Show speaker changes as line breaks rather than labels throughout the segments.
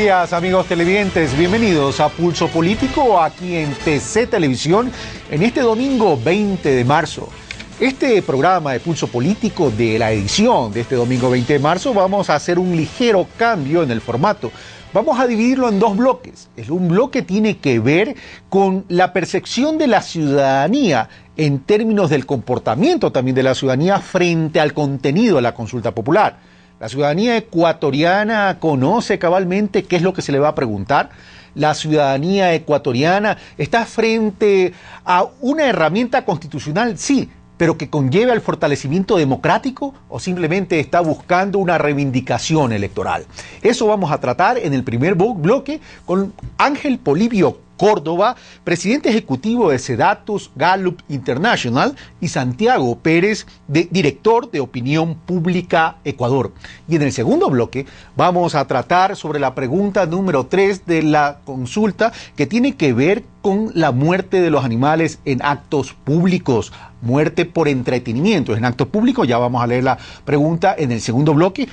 días, amigos televidentes. Bienvenidos a Pulso Político aquí en TC Televisión en este domingo 20 de marzo. Este programa de Pulso Político de la edición de este domingo 20 de marzo vamos a hacer un ligero cambio en el formato. Vamos a dividirlo en dos bloques. Un bloque tiene que ver con la percepción de la ciudadanía en términos del comportamiento también de la ciudadanía frente al contenido de la consulta popular. La ciudadanía ecuatoriana conoce cabalmente qué es lo que se le va a preguntar. La ciudadanía ecuatoriana está frente a una herramienta constitucional, sí, pero que conlleve al fortalecimiento democrático o simplemente está buscando una reivindicación electoral. Eso vamos a tratar en el primer bloque con Ángel Polibio Córdoba, presidente ejecutivo de Sedatus Gallup International, y Santiago Pérez, director de Opinión Pública Ecuador. Y en el segundo bloque vamos a tratar sobre la pregunta número 3 de la consulta, que tiene que ver con la muerte de los animales en actos públicos, muerte por entretenimiento en actos públicos. Ya vamos a leer la pregunta en el segundo bloque.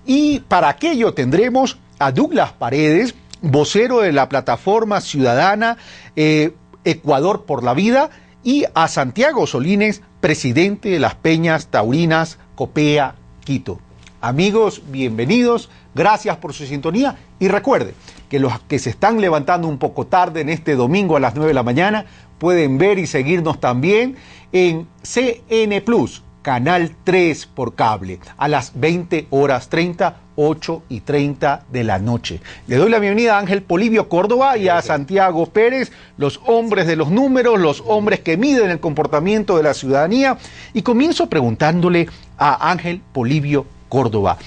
Y para aquello tendremos a Douglas Paredes, vocero de la plataforma ciudadana Ecuador por la Vida, y a Santiago Solines, presidente de las Peñas Taurinas Copea Quito. Amigos, bienvenidos, gracias por su sintonía y recuerde que los que se están levantando un poco tarde en este domingo a las 9 de la mañana pueden ver y seguirnos también en CN Plus, Canal 3 por cable, a las 20:30, 8:30 de la noche. Le doy la bienvenida a Ángel Polibio Córdoba y a Santiago Pérez, los hombres de los números, los hombres que miden el comportamiento de la ciudadanía. Y comienzo preguntándole a Ángel Polibio Córdoba.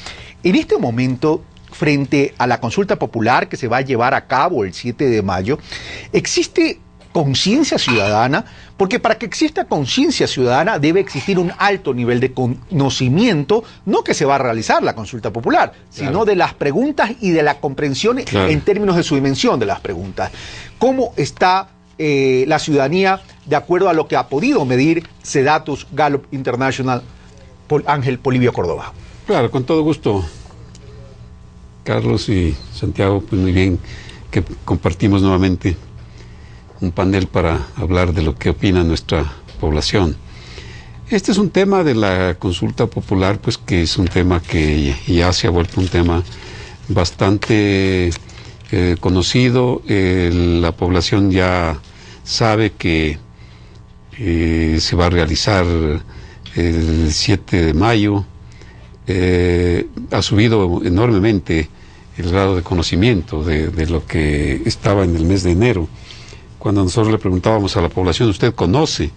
En este momento, frente a la consulta popular que se va a llevar a cabo el 7 de mayo, ¿existe conciencia ciudadana? Porque para que exista conciencia ciudadana debe existir un alto nivel de conocimiento, no que se va a realizar la consulta popular, sino de las preguntas y de la comprensión en términos de su dimensión de las preguntas. ¿Cómo está la ciudadanía de acuerdo a lo que ha podido medir Sedatus Gallup International? Ángel Polibio Córdoba.
Claro, con todo gusto, Carlos y Santiago, pues muy bien que compartimos nuevamente un panel para hablar de lo que opina nuestra población. Este es un tema de la consulta popular, pues que es un tema que ya se ha vuelto un tema bastante conocido. La población ya sabe que se va a realizar el 7 de mayo. Ha subido enormemente el grado de conocimiento de lo que estaba en el mes de enero. Cuando nosotros le preguntábamos a la población, ¿usted conoce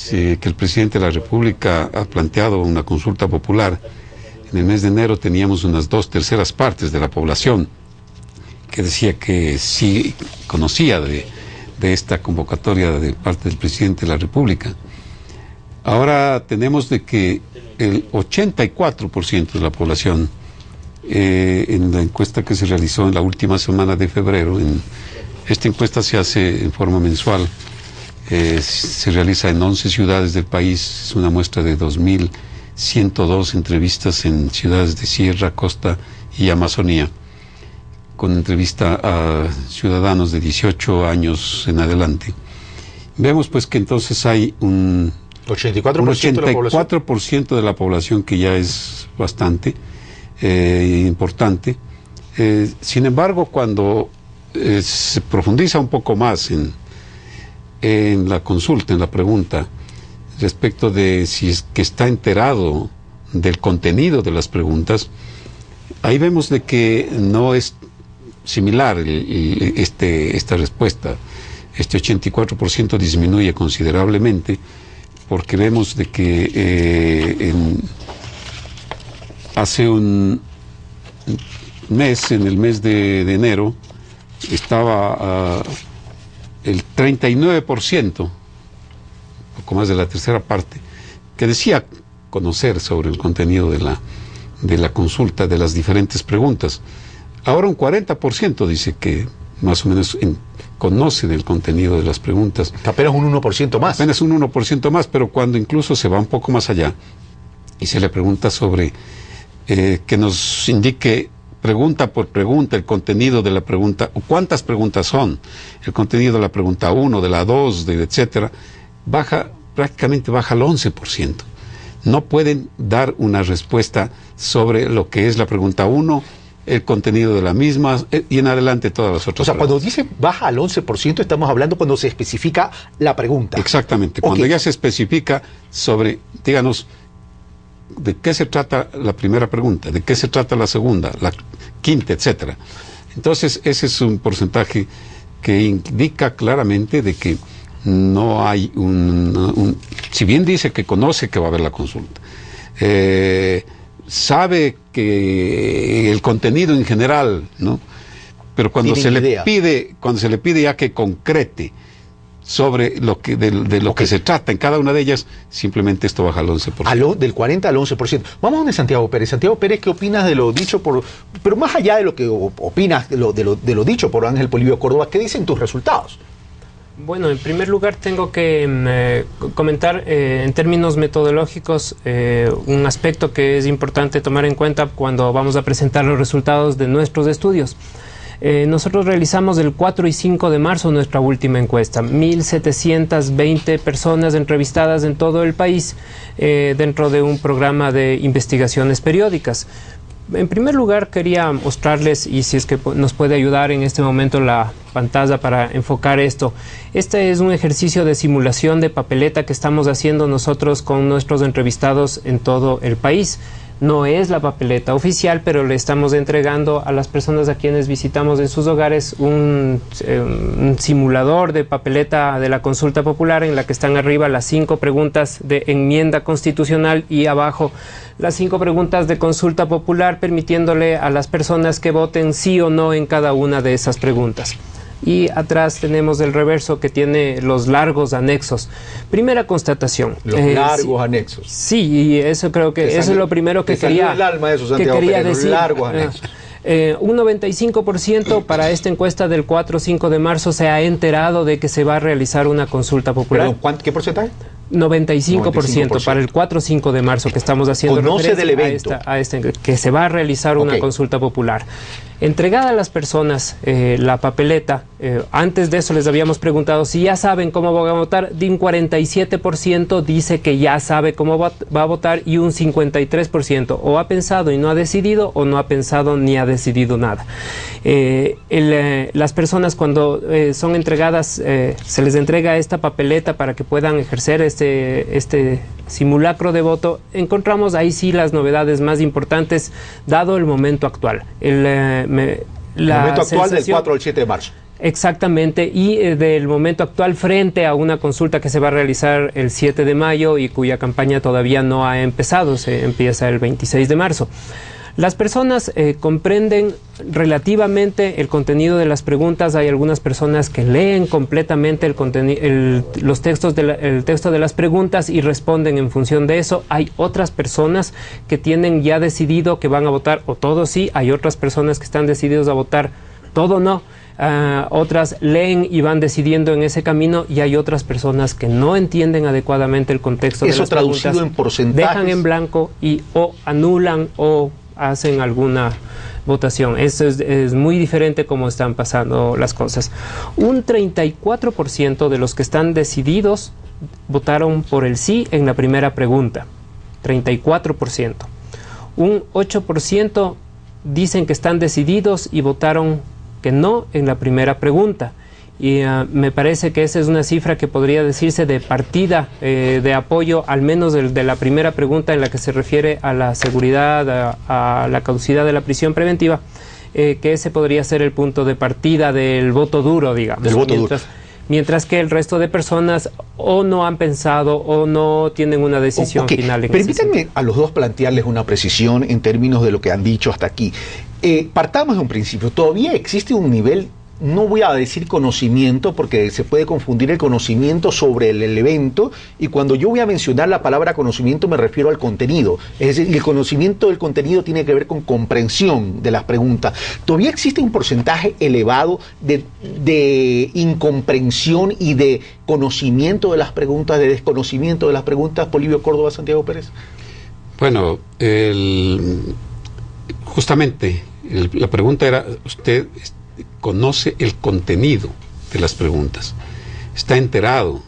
que el presidente de la República ha planteado una consulta popular? En el mes de enero teníamos unas 2/3 partes de la población que decía que sí conocía de esta convocatoria de parte del presidente de la República. Ahora tenemos de que el 84% de la población, en la encuesta que se realizó en la última semana de febrero, esta encuesta se hace en forma mensual, se realiza en 11 ciudades del país, es una muestra de 2.102 entrevistas en ciudades de Sierra, Costa y Amazonía, con entrevista a ciudadanos de 18 años en adelante. Vemos pues que entonces hay un 84% de la población, que ya es bastante importante. Sin embargo, cuando se profundiza un poco más en la consulta, en la pregunta, respecto de si es que está enterado del contenido de las preguntas, ahí vemos de que no es similar esta respuesta. Este 84% disminuye considerablemente, porque vemos de que hace un mes, en el mes de enero, estaba el 39%, poco más de la tercera parte, que decía conocer sobre el contenido de la consulta, de las diferentes preguntas. Ahora un 40% dice que más o menos conoce del contenido de las preguntas.
Apenas un 1% más.
Apenas un 1% más, pero cuando incluso se va un poco más allá y se le pregunta sobre que nos indique pregunta por pregunta, el contenido de la pregunta, o cuántas preguntas son, el contenido de la pregunta 1, de la 2, etcétera, prácticamente baja al 11%. No pueden dar una respuesta sobre lo que es la pregunta 1, el contenido de la misma y en adelante todas las otras.
O sea, cuando dice baja al 11%, estamos hablando cuando se especifica la pregunta.
Exactamente, cuando ya se especifica sobre, díganos, de qué se trata la primera pregunta, de qué se trata la segunda, la quinta, etcétera. Entonces, ese es un porcentaje que indica claramente de que no hay si bien dice que conoce que va a haber la consulta, sabe que el contenido en general, ¿no? Pero cuando se le pide ya que concrete sobre lo que de lo que se trata en cada una de ellas, simplemente esto baja al 11%.
Del 40 al 11%. Vamos a donde Santiago Pérez. Santiago Pérez, ¿qué opinas de lo dicho pero más allá de lo que opinas de lo dicho por Ángel Polibio Córdoba, qué dicen tus resultados?
Bueno, en primer lugar tengo que comentar en términos metodológicos un aspecto que es importante tomar en cuenta cuando vamos a presentar los resultados de nuestros estudios. Nosotros realizamos el 4 y 5 de marzo nuestra última encuesta, 1.720 personas entrevistadas en todo el país dentro de un programa de investigaciones periódicas. En primer lugar quería mostrarles, y si es que nos puede ayudar en este momento la pantalla para enfocar esto. Este es un ejercicio de simulación de papeleta que estamos haciendo nosotros con nuestros entrevistados en todo el país. No es la papeleta oficial, pero le estamos entregando a las personas a quienes visitamos en sus hogares un simulador de papeleta de la consulta popular en la que están arriba las 5 preguntas de enmienda constitucional y abajo las 5 preguntas de consulta popular, permitiéndole a las personas que voten sí o no en cada una de esas preguntas. Y atrás tenemos el reverso que tiene los largos anexos. Primera constatatación.
Los largos anexos.
Sí, y eso creo que eso es lo primero que quería,
el alma de eso, Santiago,
que quería
Pérez,
decir.
Los largos anexos.
Un 95% para esta encuesta del 4-5 de marzo se ha enterado de que se va a realizar una consulta popular.
Perdón, ¿qué porcentaje?
95% para el 4-5 de marzo que estamos haciendo
conoce del evento
que se va a realizar una consulta popular. Entregada a las personas la papeleta, antes de eso les habíamos preguntado si ya saben cómo van a votar. De un 47% dice que ya sabe cómo va a votar y un 53% o ha pensado y no ha decidido o no ha pensado ni ha decidido nada. Las personas cuando son entregadas, se les entrega esta papeleta para que puedan ejercer este simulacro de voto. Encontramos ahí sí las novedades más importantes dado el momento actual. El
momento actual del 4 al 7 de marzo.
Exactamente, y del momento actual frente a una consulta que se va a realizar el 7 de mayo y cuya campaña todavía no ha empezado, se empieza el 26 de marzo. Las personas comprenden relativamente el contenido de las preguntas. Hay algunas personas que leen completamente el texto de las preguntas y responden en función de eso. Hay otras personas que tienen ya decidido que van a votar o todo sí. Hay otras personas que están decididos a votar todo no. Otras leen y van decidiendo en ese camino, y hay otras personas que no entienden adecuadamente el contexto de las preguntas.
Eso traducido en porcentajes.
Dejan en blanco y o anulan o hacen alguna votación. Eso es muy diferente cómo están pasando las cosas. Un 34% de los que están decididos votaron por el sí en la primera pregunta. 34%. Un 8% dicen que están decididos y votaron que no en la primera pregunta. Y me parece que esa es una cifra que podría decirse de partida de apoyo, al menos de la primera pregunta en la que se refiere a la seguridad, a la caducidad de la prisión preventiva, que ese podría ser el punto de partida del voto duro, digamos.
Del voto duro.
Mientras que el resto de personas o no han pensado o no tienen una decisión final.
Permítanme a los dos plantearles una precisión en términos de lo que han dicho hasta aquí. Partamos de un principio. Todavía existe un nivel, no voy a decir conocimiento, porque se puede confundir el conocimiento sobre el evento, y cuando yo voy a mencionar la palabra conocimiento me refiero al contenido. Es decir, el conocimiento del contenido tiene que ver con comprensión de las preguntas. Todavía existe un porcentaje elevado de incomprensión y de conocimiento de las preguntas, de desconocimiento de las preguntas. Polibio Córdoba, Santiago Pérez.
Bueno, justamente La pregunta era, ¿usted conoce el contenido de las preguntas? ¿Está enterado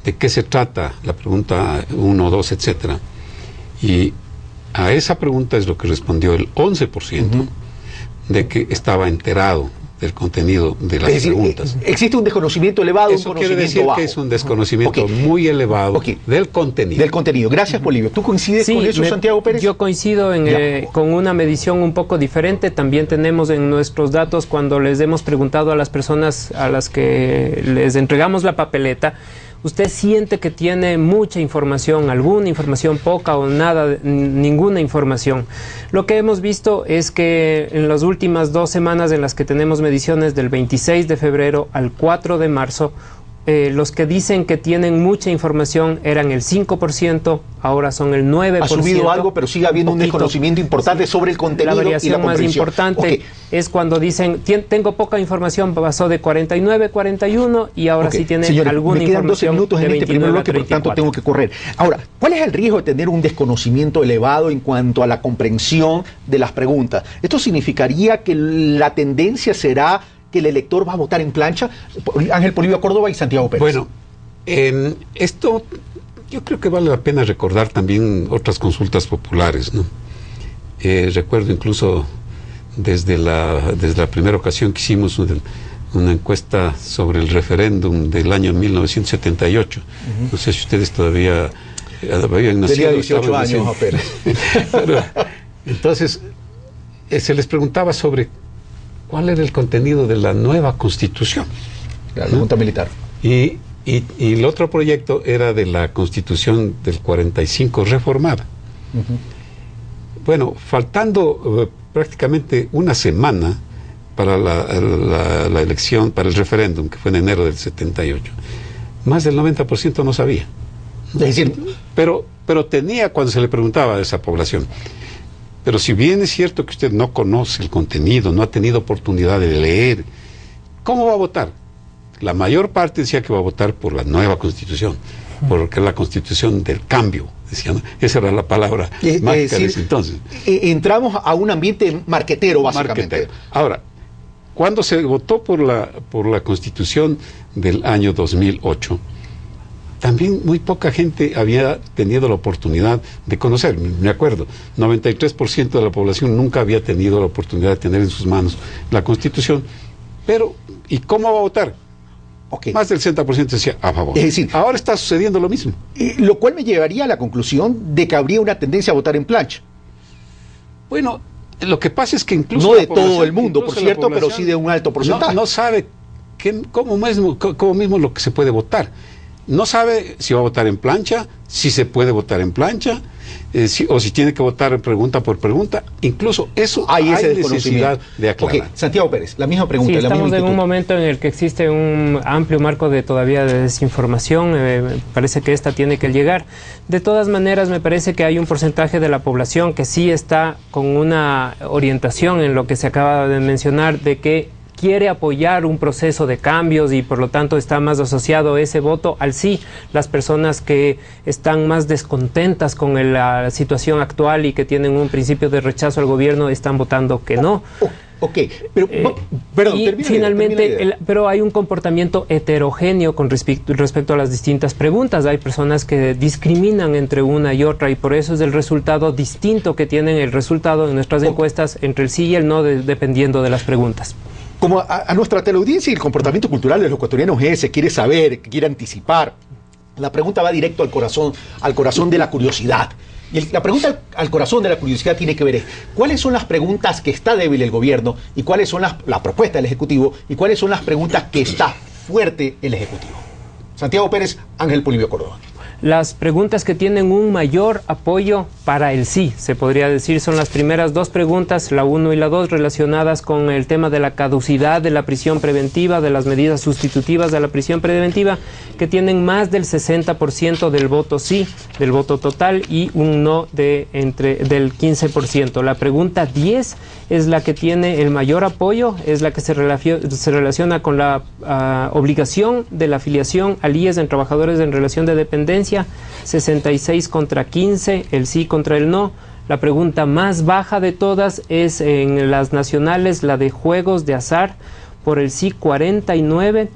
de qué se trata la pregunta 1, 2, etcétera? Y a esa pregunta es lo que respondió el 11% de que estaba enterado del contenido de las preguntas.
Existe un desconocimiento elevado,
eso
un conocimiento
quiere decir
bajo.
que es un desconocimiento muy elevado del contenido.
Del contenido. Gracias, Polibio. ¿Tú coincides con eso, Santiago Pérez?
Yo coincido con una medición un poco diferente. También tenemos en nuestros datos, cuando les hemos preguntado a las personas a las que les entregamos la papeleta, ¿usted siente que tiene mucha información, alguna información, poca o nada, ninguna información? Lo que hemos visto es que en las últimas 2 semanas en las que tenemos mediciones, del 26 de febrero al 4 de marzo, los que dicen que tienen mucha información eran el 5%, ahora son el 9%.
Ha subido algo, pero sigue habiendo un desconocimiento importante sobre el contenido.
La variación
y la
más importante es cuando dicen, tengo poca información, pasó de 49 a 41 y ahora sí tienen alguna
me quedan 12
información.
minutos en este primer bloque, por tanto tengo que correr. Ahora, ¿cuál es el riesgo de tener un desconocimiento elevado en cuanto a la comprensión de las preguntas? ¿Esto significaría que la tendencia será que el elector va a votar en plancha? Ángel Polibio Córdoba y Santiago Pérez.
Bueno, esto yo creo que vale la pena recordar también otras consultas populares, ¿no? Recuerdo incluso desde la primera ocasión que hicimos una encuesta sobre el referéndum del año 1978. No sé si ustedes todavía habían nacido.
Tenía 18 años, a Pérez.
Pero, entonces, se les preguntaba sobre cuál era el contenido de la nueva Constitución.
La Junta Militar.
Y el otro proyecto era de la Constitución del 45 reformada. Bueno, faltando prácticamente una semana para la elección, para el referéndum, que fue en enero del 78, más del 90% no sabía.
Es decir,
pero tenía, cuando se le preguntaba a esa población, pero si bien es cierto que usted no conoce el contenido, no ha tenido oportunidad de leer, ¿cómo va a votar? La mayor parte decía que va a votar por la nueva Constitución, porque es la Constitución del cambio, decían. Esa era la palabra mágica de ese entonces.
Entramos a un ambiente marquetero, básicamente.
Marquetero. Ahora, cuando se votó por la Constitución del año 2008, también muy poca gente había tenido la oportunidad de conocer. Me acuerdo, 93% de la población nunca había tenido la oportunidad de tener en sus manos la Constitución. Pero, ¿y cómo va a votar? Más del 60% decía a favor.
Es decir,
ahora está sucediendo lo mismo.
Lo cual me llevaría a la conclusión de que habría una tendencia a votar en plancha.
Bueno, lo que pasa es que incluso
no de todo el mundo, por cierto, pero sí de un alto porcentaje.
No sabe cómo mismo lo que se puede votar. No sabe si va a votar en plancha, si se puede votar en plancha, o si tiene que votar pregunta por pregunta. Incluso eso hay necesidad de aclarar.
Santiago Pérez, la misma pregunta.
Sí, estamos en un momento en el que existe un amplio marco de desinformación. Me parece que esta tiene que llegar. De todas maneras, me parece que hay un porcentaje de la población que sí está con una orientación en lo que se acaba de mencionar, de que quiere apoyar un proceso de cambios y por lo tanto está más asociado ese voto al sí. Las personas que están más descontentas con la situación actual y que tienen un principio de rechazo al gobierno están votando que no.
Pero
finalmente, pero hay un comportamiento heterogéneo con respecto a las distintas preguntas. Hay personas que discriminan entre una y otra y por eso es el resultado distinto que tienen el resultado en nuestras encuestas entre el sí y el no, dependiendo de las preguntas.
Como a nuestra teleaudiencia y el comportamiento cultural de los ecuatorianos se quiere saber, que quiere anticipar, la pregunta va directo al corazón de la curiosidad. Y la pregunta al corazón de la curiosidad tiene que ver cuáles son las preguntas que está débil el gobierno y cuáles son la propuesta del Ejecutivo y cuáles son las preguntas que está fuerte el Ejecutivo. Santiago Pérez, Ángel Polibio Córdoba.
Las preguntas que tienen un mayor apoyo para el sí, se podría decir, son las primeras 2 preguntas, la 1 y la 2, relacionadas con el tema de la caducidad de la prisión preventiva, de las medidas sustitutivas de la prisión preventiva, que tienen más del 60% del voto sí, del voto total, y un no del 15%. La pregunta 10 es la que tiene el mayor apoyo, es la que se relaciona con la obligación de la afiliación al IES en trabajadores en relación de dependencia, 66 contra 15, el sí contra el no. La pregunta más baja de todas es en las nacionales, la de juegos de azar, por el sí 49%,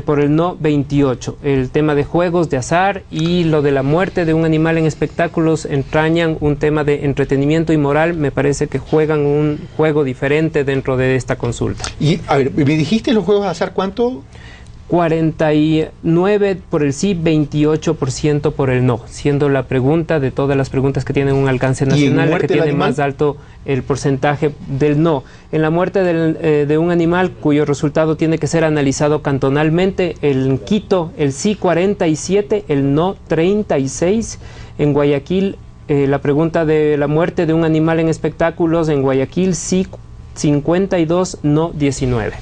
por el no 28%. El tema de juegos de azar y lo de la muerte de un animal en espectáculos entrañan un tema de entretenimiento y moral. Me parece que juegan un juego diferente dentro de esta consulta.
Y, a ver, ¿me dijiste los juegos de azar cuánto?
49% por el sí, 28% por el no, siendo la pregunta de todas las preguntas que tienen un alcance nacional la que tiene más alto el porcentaje del no. En la muerte de un animal cuyo resultado tiene que ser analizado cantonalmente, en Quito el sí 47%, el no 36%, en Guayaquil la pregunta de la muerte de un animal en espectáculos, en Guayaquil sí 52%, no 19%.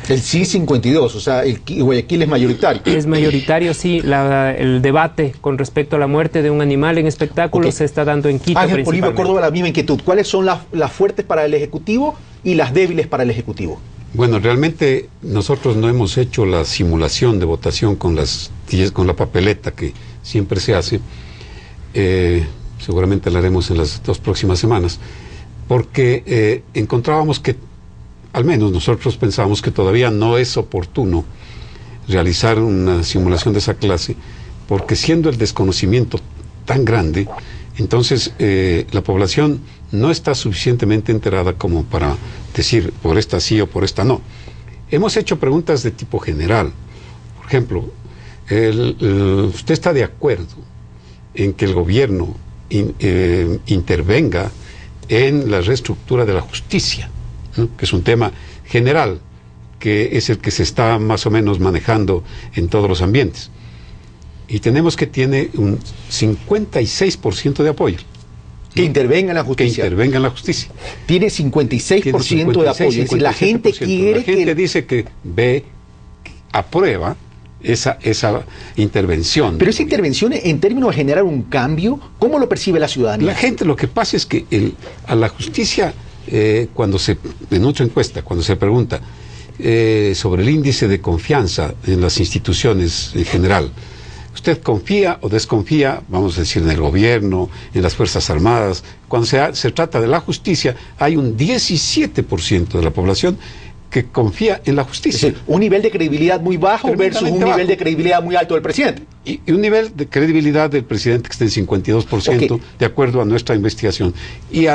El sí 52, o sea, el Guayaquil es mayoritario.
Es mayoritario, sí. El debate con respecto a la muerte de un animal en espectáculos se está dando en Quito.
Ángel Polibio Córdoba, la misma inquietud. ¿Cuáles son las fuertes para el Ejecutivo y las débiles para el Ejecutivo?
Bueno, realmente nosotros no hemos hecho la simulación de votación con la papeleta que siempre se hace. Seguramente la haremos en las 2 próximas semanas, porque encontrábamos que al menos nosotros pensamos que todavía no es oportuno realizar una simulación de esa clase, porque siendo el desconocimiento tan grande, entonces la población no está suficientemente enterada como para decir por esta sí o por esta no. Hemos hecho preguntas de tipo general. Por ejemplo, ¿usted está de acuerdo en que el gobierno intervenga en la reestructura de la justicia? ¿No? Que es un tema general, que es el que se está más o menos manejando en todos los ambientes. Y tenemos que tiene un 56% de apoyo.
Que intervenga en la justicia.
Que intervenga en la justicia.
Tiene 56% de apoyo. Es decir, la gente quiere
que... La gente dice que aprueba esa intervención.
Pero esa intervención, en términos de generar un cambio, ¿cómo lo percibe la ciudadanía?
La gente, lo que pasa es que a la justicia... en otra encuesta, cuando se pregunta sobre el índice de confianza en las instituciones en general, ¿usted confía o desconfía, vamos a decir, en el gobierno, en las Fuerzas Armadas? Cuando se trata de la justicia, hay un 17% de la población que confía en la justicia.
Es decir, un nivel de credibilidad muy bajo versus un nivel de credibilidad muy alto del presidente.
Y un nivel de credibilidad del presidente que está en 52%, de acuerdo a nuestra investigación, y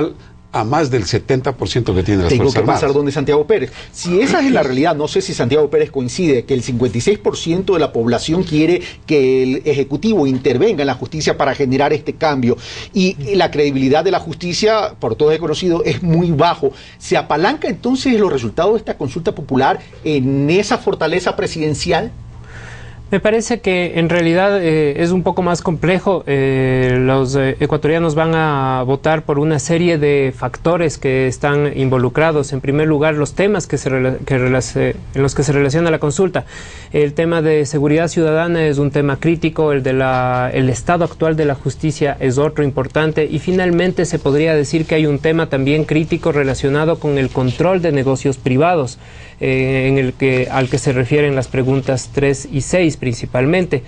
a más del 70% que tiene las Fuerzas Armadas.
Tengo que pasar donde Santiago Pérez. Si esa es la realidad, no sé si Santiago Pérez coincide, que el 56% de la población quiere que el Ejecutivo intervenga en la justicia para generar este cambio, y la credibilidad de la justicia, por todos he conocido, es muy bajo. ¿Se apalanca entonces los resultados de esta consulta popular en esa fortaleza presidencial?
Me parece que en realidad es un poco más complejo. Los ecuatorianos van a votar por una serie de factores que están involucrados. En primer lugar, los temas en los que se relaciona la consulta. El tema de seguridad ciudadana es un tema crítico, el estado actual de la justicia es otro importante, y finalmente se podría decir que hay un tema también crítico relacionado con el control de negocios privados, al que se refieren las preguntas 3 y 6 principalmente.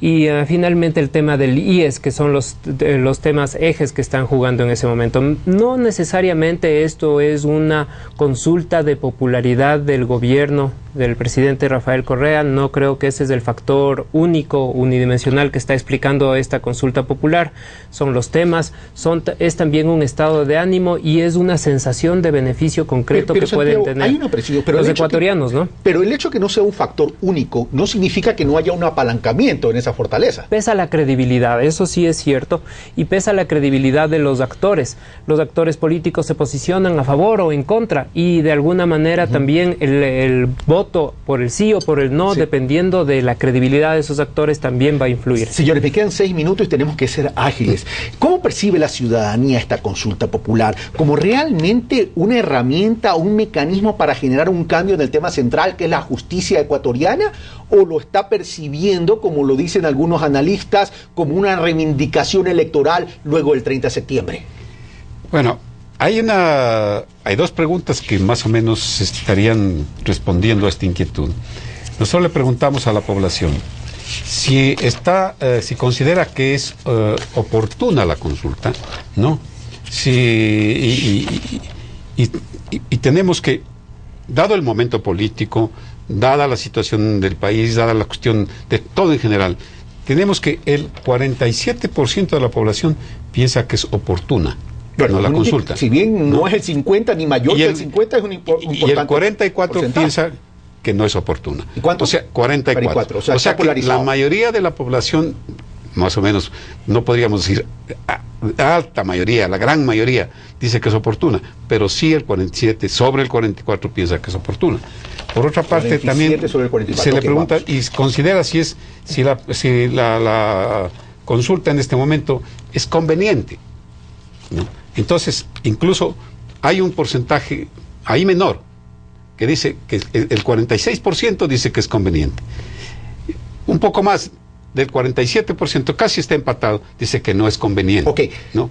Y finalmente el tema del IES, que son los temas ejes que están jugando en ese momento. No necesariamente esto es una consulta de popularidad del gobierno del presidente Rafael Correa. No creo que ese es el factor único, unidimensional que está explicando esta consulta popular. Son los temas, es también un estado de ánimo y es una sensación de beneficio concreto que pueden tener
hay una presión, pero
los ecuatorianos, ¿no?
Pero el hecho que no sea un factor único no significa que no haya un apalancamiento en esa fortaleza.
Pesa la credibilidad, eso sí es cierto, y pesa la credibilidad de los actores. Los actores políticos se posicionan a favor o en contra, y de alguna manera también el voto por el sí o por el no, dependiendo de la credibilidad de esos actores, también va a influir.
Señores, me quedan 6 minutos y tenemos que ser ágiles. ¿Cómo percibe la ciudadanía esta consulta popular? ¿Como realmente una herramienta, un mecanismo para generar un cambio en el tema central, que es la justicia ecuatoriana? ¿O lo está percibiendo, como lo dicen algunos analistas, como una reivindicación electoral luego del 30 de septiembre?
Bueno, hay 2 preguntas que más o menos estarían respondiendo a esta inquietud. Nosotros le preguntamos a la población, si considera que es oportuna la consulta, ¿no? Y tenemos que, dado el momento político, dada la situación del país, dada la cuestión de todo en general, tenemos que el 47% de la población piensa que es oportuna. Bueno, la consulta.
Si bien no es el 50 ni mayor que el 50, es un importante.
Y el 44 piensa que no es oportuna.
¿Y cuánto?
O sea, 44. O sea que la mayoría de la población, más o menos, no podríamos decir alta mayoría, la gran mayoría dice que es oportuna, pero sí el 47 sobre el 44 piensa que es oportuna. Por otra parte, también se le pregunta y considera si la consulta en este momento es conveniente, ¿no? Entonces, incluso hay un porcentaje ahí menor que dice que el 46% dice que es conveniente. Un poco más del 47%, casi está empatado, dice que no es conveniente.
Okay.
¿No?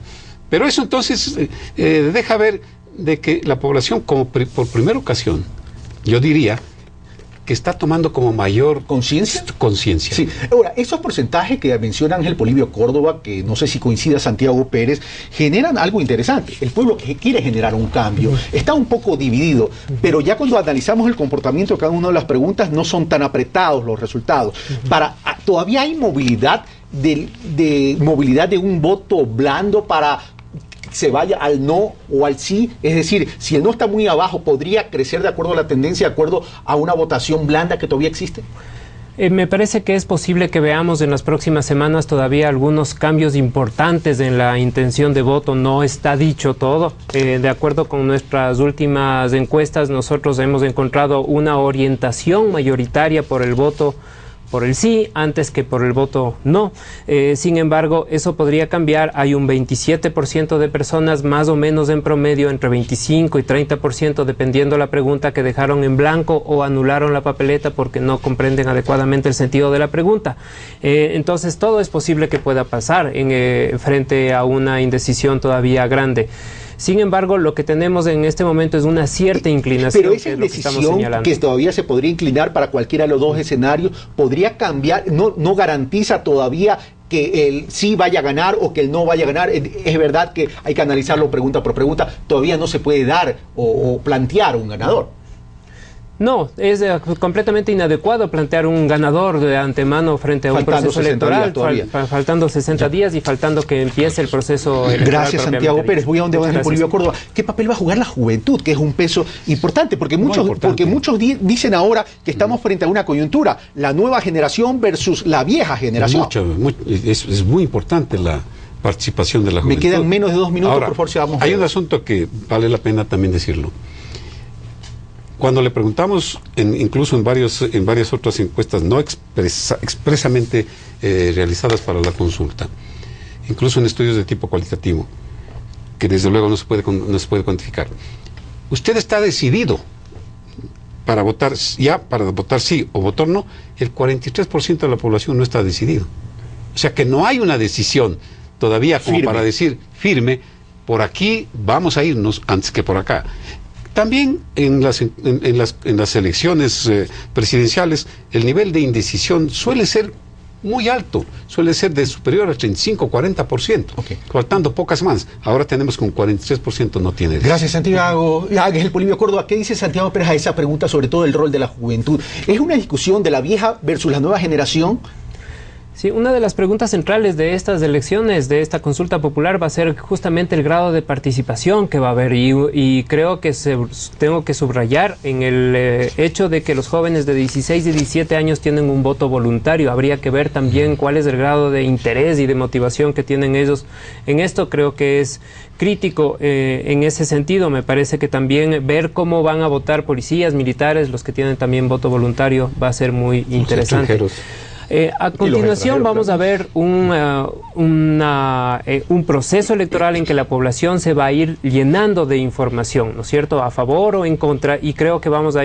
Pero eso entonces deja ver de que la población, como por primera ocasión, yo diría que está tomando como mayor
conciencia.
Sí.
Ahora, esos porcentajes que menciona Ángel Polibio Córdoba, que no sé si coincida Santiago Pérez, generan algo interesante. El pueblo que quiere generar un cambio está un poco dividido, pero ya cuando analizamos el comportamiento de cada una de las preguntas, no son tan apretados los resultados. Todavía hay movilidad de un voto blando para se vaya al no o al sí, es decir, si el no está muy abajo, ¿podría crecer de acuerdo a la tendencia, de acuerdo a una votación blanda que todavía existe?
Me parece que es posible que veamos en las próximas semanas todavía algunos cambios importantes en la intención de voto. No está dicho todo. De acuerdo con nuestras últimas encuestas, nosotros hemos encontrado una orientación mayoritaria por el voto por el sí antes que por el voto no. Sin embargo, eso podría cambiar. Hay un 27% de personas, más o menos en promedio, entre 25 y 30%, dependiendo la pregunta, que dejaron en blanco o anularon la papeleta porque no comprenden adecuadamente el sentido de la pregunta. Entonces, todo es posible que pueda pasar frente a una indecisión todavía grande. Sin embargo, lo que tenemos en este momento es una cierta inclinación.
Pero esa indecisión que todavía se podría inclinar para cualquiera de los dos escenarios, podría cambiar, no garantiza todavía que el sí vaya a ganar o que el no vaya a ganar. Es verdad que hay que analizarlo pregunta por pregunta, todavía no se puede dar o plantear un ganador.
No, es completamente inadecuado plantear un ganador de antemano frente a un proceso electoral, faltando 60 días y faltando que empiece el proceso electoral.
Gracias, Santiago Pérez. Voy a donde va Ángel Polibio Córdoba. ¿Qué papel va a jugar la juventud, que es un peso importante? Porque muchos dicen ahora que estamos frente a una coyuntura, la nueva generación versus la vieja generación.
Es muy importante la participación de la juventud.
Me quedan menos de 2 minutos,
ahora,
por favor, si vamos.
Hay un asunto que vale la pena también decirlo. Cuando le preguntamos, incluso en varias otras encuestas no expresamente realizadas para la consulta, incluso en estudios de tipo cualitativo, que desde luego no se puede cuantificar, usted está decidido para votar sí o votar no. El 43% de la población no está decidido. O sea que no hay una decisión todavía como para decir firme, por aquí vamos a irnos antes que por acá. También en las elecciones presidenciales el nivel de indecisión suele ser muy alto, suele ser de superior al 35-40%, faltando pocas más. Ahora tenemos que un 43% no tiene.
Gracias, Santiago. Ángel Polibio Córdoba, ¿qué dice Santiago Pérez a esa pregunta sobre todo el rol de la juventud? ¿Es una discusión de la vieja versus la nueva generación?
Sí, una de las preguntas centrales de estas elecciones, de esta consulta popular, va a ser justamente el grado de participación que va a haber, y creo que tengo que subrayar en el hecho de que los jóvenes de 16 y 17 años tienen un voto voluntario. Habría que ver también cuál es el grado de interés y de motivación que tienen ellos en esto. Creo que es crítico en ese sentido. Me parece que también ver cómo van a votar policías, militares, los que tienen también voto voluntario, va a ser muy interesante. A continuación vamos a ver un proceso electoral en que la población se va a ir llenando de información, ¿no es cierto?, a favor o en contra, y creo que vamos a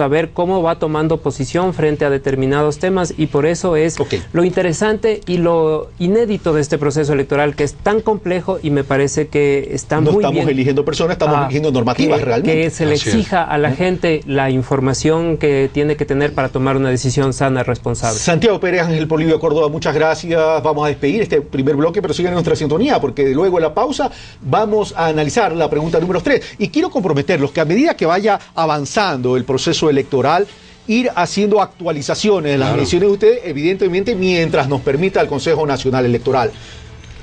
ver cómo va tomando posición frente a determinados temas, y por eso es lo interesante y lo inédito de este proceso electoral, que es tan complejo, y me parece que está muy bien. No
estamos eligiendo personas, estamos eligiendo normativas realmente.
Que se le exija a la gente la información que tiene que tener para tomar una decisión sana, responsable.
Santiago Pérez, Ángel Polibio Córdoba, muchas gracias. Vamos a despedir este primer bloque, pero sigan en nuestra sintonía, porque luego de la pausa vamos a analizar la pregunta número 3. Y quiero comprometerlos que a medida que vaya avanzando el proceso electoral, ir haciendo actualizaciones de las mediciones de ustedes, evidentemente, mientras nos permita el Consejo Nacional Electoral.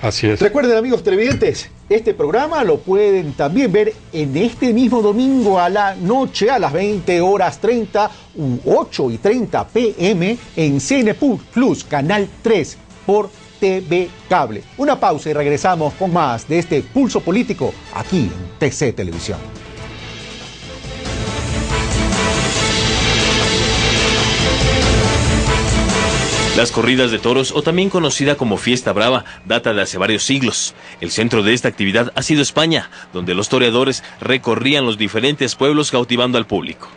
Así es.
Recuerden, amigos televidentes, este programa lo pueden también ver en este mismo domingo a la noche, a las 20:30 u 8:30 p.m. en CN Plus, Canal 3 por TV Cable. Una pausa y regresamos con más de este Pulso Político aquí en TC Televisión.
Las corridas de toros, o también conocida como Fiesta Brava, data de hace varios siglos. El centro de esta actividad ha sido España, donde los toreadores recorrían los diferentes pueblos cautivando al público.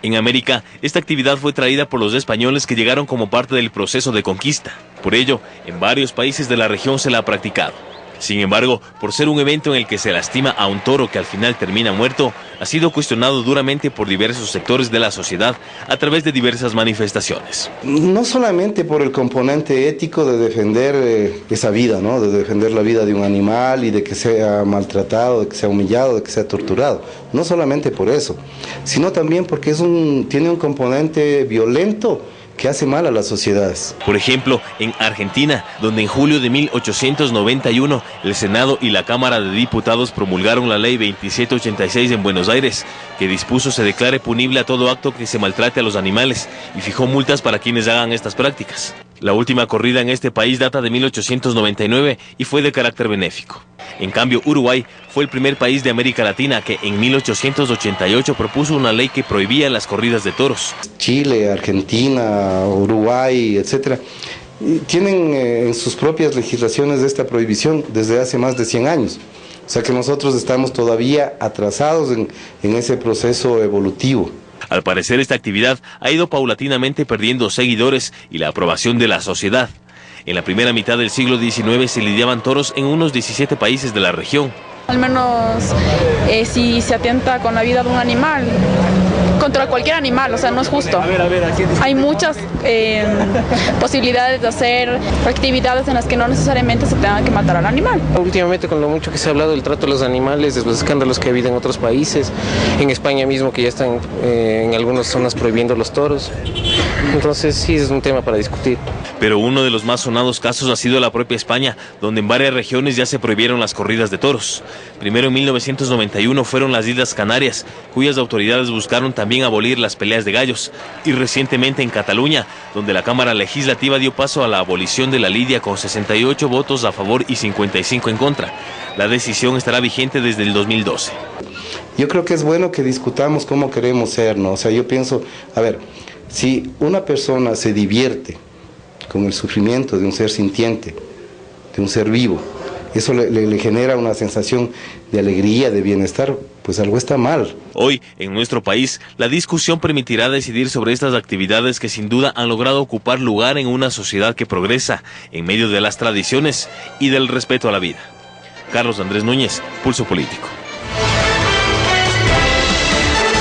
En América, esta actividad fue traída por los españoles que llegaron como parte del proceso de conquista. Por ello, en varios países de la región se la ha practicado. Sin embargo, por ser un evento en el que se lastima a un toro que al final termina muerto, ha sido cuestionado duramente por diversos sectores de la sociedad a través de diversas manifestaciones.
No solamente por el componente ético de defender esa vida, ¿no? De defender la vida de un animal y de que sea maltratado, de que sea humillado, de que sea torturado. No solamente por eso, sino también porque tiene un componente violento que hace mal a las sociedades.
Por ejemplo, en Argentina, donde en julio de 1891 el Senado y la Cámara de Diputados promulgaron la Ley 2786 en Buenos Aires, que dispuso se declare punible a todo acto que se maltrate a los animales y fijó multas para quienes hagan estas prácticas. La última corrida en este país data de 1899 y fue de carácter benéfico. En cambio, Uruguay fue el primer país de América Latina que en 1888 propuso una ley que prohibía las corridas de toros.
Chile, Argentina, Uruguay, etcétera, tienen en sus propias legislaciones esta prohibición desde hace más de 100 años. O sea que nosotros estamos todavía atrasados en ese proceso evolutivo.
Al parecer, esta actividad ha ido paulatinamente perdiendo seguidores y la aprobación de la sociedad. En la primera mitad del siglo XIX se lidiaban toros en unos 17 países de la región.
Al menos si se atenta con la vida de un animal, contra cualquier animal, o sea, no es justo. Hay muchas posibilidades de hacer actividades en las que no necesariamente se tenga que matar al animal.
Últimamente, con lo mucho que se ha hablado del trato de los animales, de los escándalos que ha habido en otros países, en España mismo que ya están en algunas zonas prohibiendo los toros, entonces sí es un tema para discutir.
Pero uno de los más sonados casos ha sido la propia España, donde en varias regiones ya se prohibieron las corridas de toros. Primero en 1991 fueron las Islas Canarias, cuyas autoridades buscaron también abolir las peleas de gallos, y recientemente en Cataluña, donde la Cámara Legislativa dio paso a la abolición de la lidia con 68 votos a favor y 55 en contra. La decisión estará vigente desde el 2012.
Yo creo que es bueno que discutamos cómo queremos ser, ¿no? O sea, yo pienso, a ver, si una persona se divierte con el sufrimiento de un ser sintiente, de un ser vivo, eso le genera una sensación de alegría, de bienestar, pues algo está mal.
Hoy, en nuestro país, la discusión permitirá decidir sobre estas actividades que sin duda han logrado ocupar lugar en una sociedad que progresa en medio de las tradiciones y del respeto a la vida. Carlos Andrés Núñez, Pulso Político.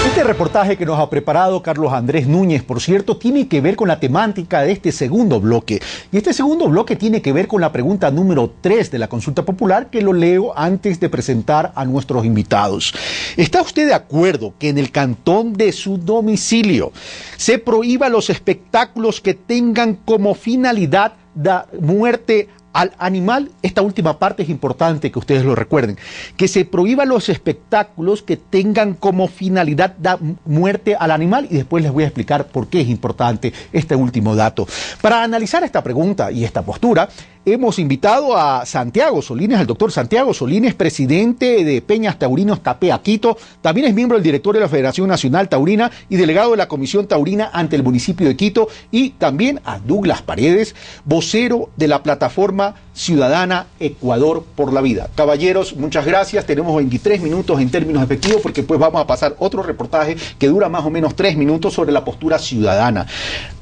Este reportaje que nos ha preparado Carlos Andrés Núñez, por cierto, tiene que ver con la temática de este segundo bloque. Y este segundo bloque tiene que ver con la pregunta número 3 de la consulta popular, que lo leo antes de presentar a nuestros invitados. ¿Está usted de acuerdo que en el cantón de su domicilio se prohíba los espectáculos que tengan como finalidad la muerte al animal? Esta última parte es importante que ustedes lo recuerden. Que se prohíban los espectáculos que tengan como finalidad dar muerte al animal, y después les voy a explicar por qué es importante este último dato. Para analizar esta pregunta y esta postura, hemos invitado a Santiago Solines, al doctor Santiago Solines, presidente de Peñas Taurinos Capea Quito. También es miembro del directorio de la Federación Nacional Taurina y delegado de la Comisión Taurina ante el municipio de Quito. Y también a Douglas Paredes, vocero de la plataforma ciudadana Ecuador por la Vida. Caballeros, muchas gracias. Tenemos 23 minutos en términos efectivos, porque pues vamos a pasar otro reportaje que dura más o menos 3 minutos sobre la postura ciudadana.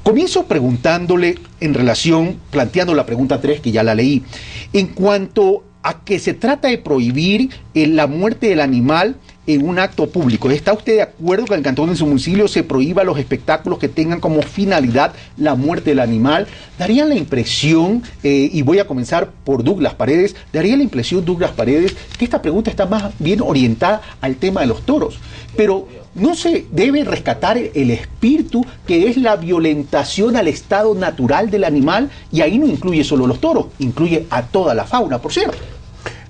Comienzo preguntándole en relación, planteando la pregunta 3, que ya la leí, en cuanto a que se trata de prohibir la muerte del animal en un acto público. ¿Está usted de acuerdo que en el cantón de su municipio se prohíba los espectáculos que tengan como finalidad la muerte del animal? Daría la impresión, y voy a comenzar por Douglas Paredes, daría la impresión, Douglas Paredes, que esta pregunta está más bien orientada al tema de los toros. Pero no se debe rescatar el espíritu que es la violentación al estado natural del animal, y ahí no incluye solo los toros, incluye a toda la fauna, por cierto.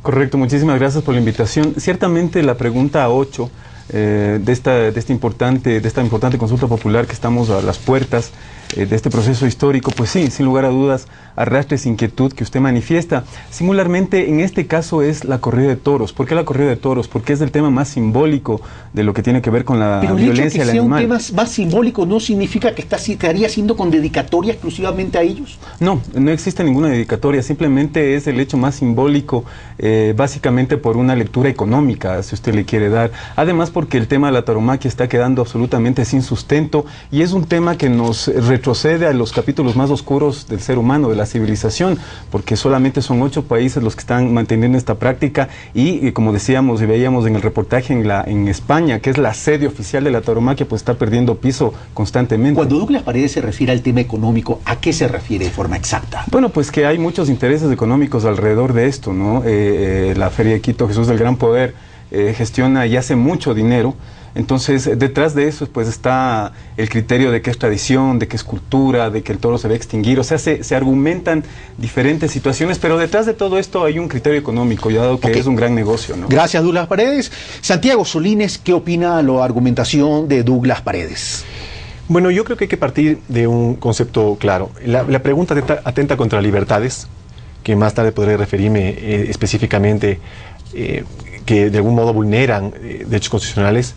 Correcto, muchísimas gracias por la invitación. Ciertamente la pregunta 8 de esta importante consulta popular que estamos a las puertas de este proceso histórico, pues sí, sin lugar a dudas, arrastra esa inquietud que usted manifiesta. Singularmente, en este caso es la corrida de toros. ¿Por qué la corrida de toros? Porque es el tema más simbólico de lo que tiene que ver con la violencia del animal. Pero el hecho de que sea un tema más simbólico no significa que estaría siendo con dedicatoria exclusivamente a ellos. No, no existe ninguna dedicatoria, simplemente es el hecho más simbólico, básicamente por una lectura económica, si usted le quiere dar. Además, porque el tema de la tauromaquia está quedando absolutamente sin sustento y es un tema que nos retrocede a los capítulos más oscuros del ser humano, de la civilización, porque solamente son 8 países los que están manteniendo esta práctica y como decíamos y veíamos en el reportaje en España, que es la sede oficial de la tauromaquia, pues está perdiendo piso constantemente. Cuando Douglas Paredes se refiere al tema económico, ¿a qué se refiere de forma exacta? Bueno, pues que hay muchos intereses económicos alrededor de esto, ¿no? La Feria de Quito, Jesús del Gran Poder, gestiona y hace mucho dinero. Entonces, detrás de eso pues está el criterio de que es tradición, de que es cultura, de que el toro se va a extinguir. O sea, se argumentan diferentes situaciones, pero detrás de todo esto hay un criterio económico, ya dado que es un gran negocio, ¿no? Gracias, Douglas Paredes. Santiago Solines, ¿qué opina la argumentación de Douglas Paredes?
Bueno, yo creo que hay que partir de un concepto claro. La pregunta atenta contra libertades, que más tarde podré referirme específicamente, que de algún modo vulneran derechos constitucionales.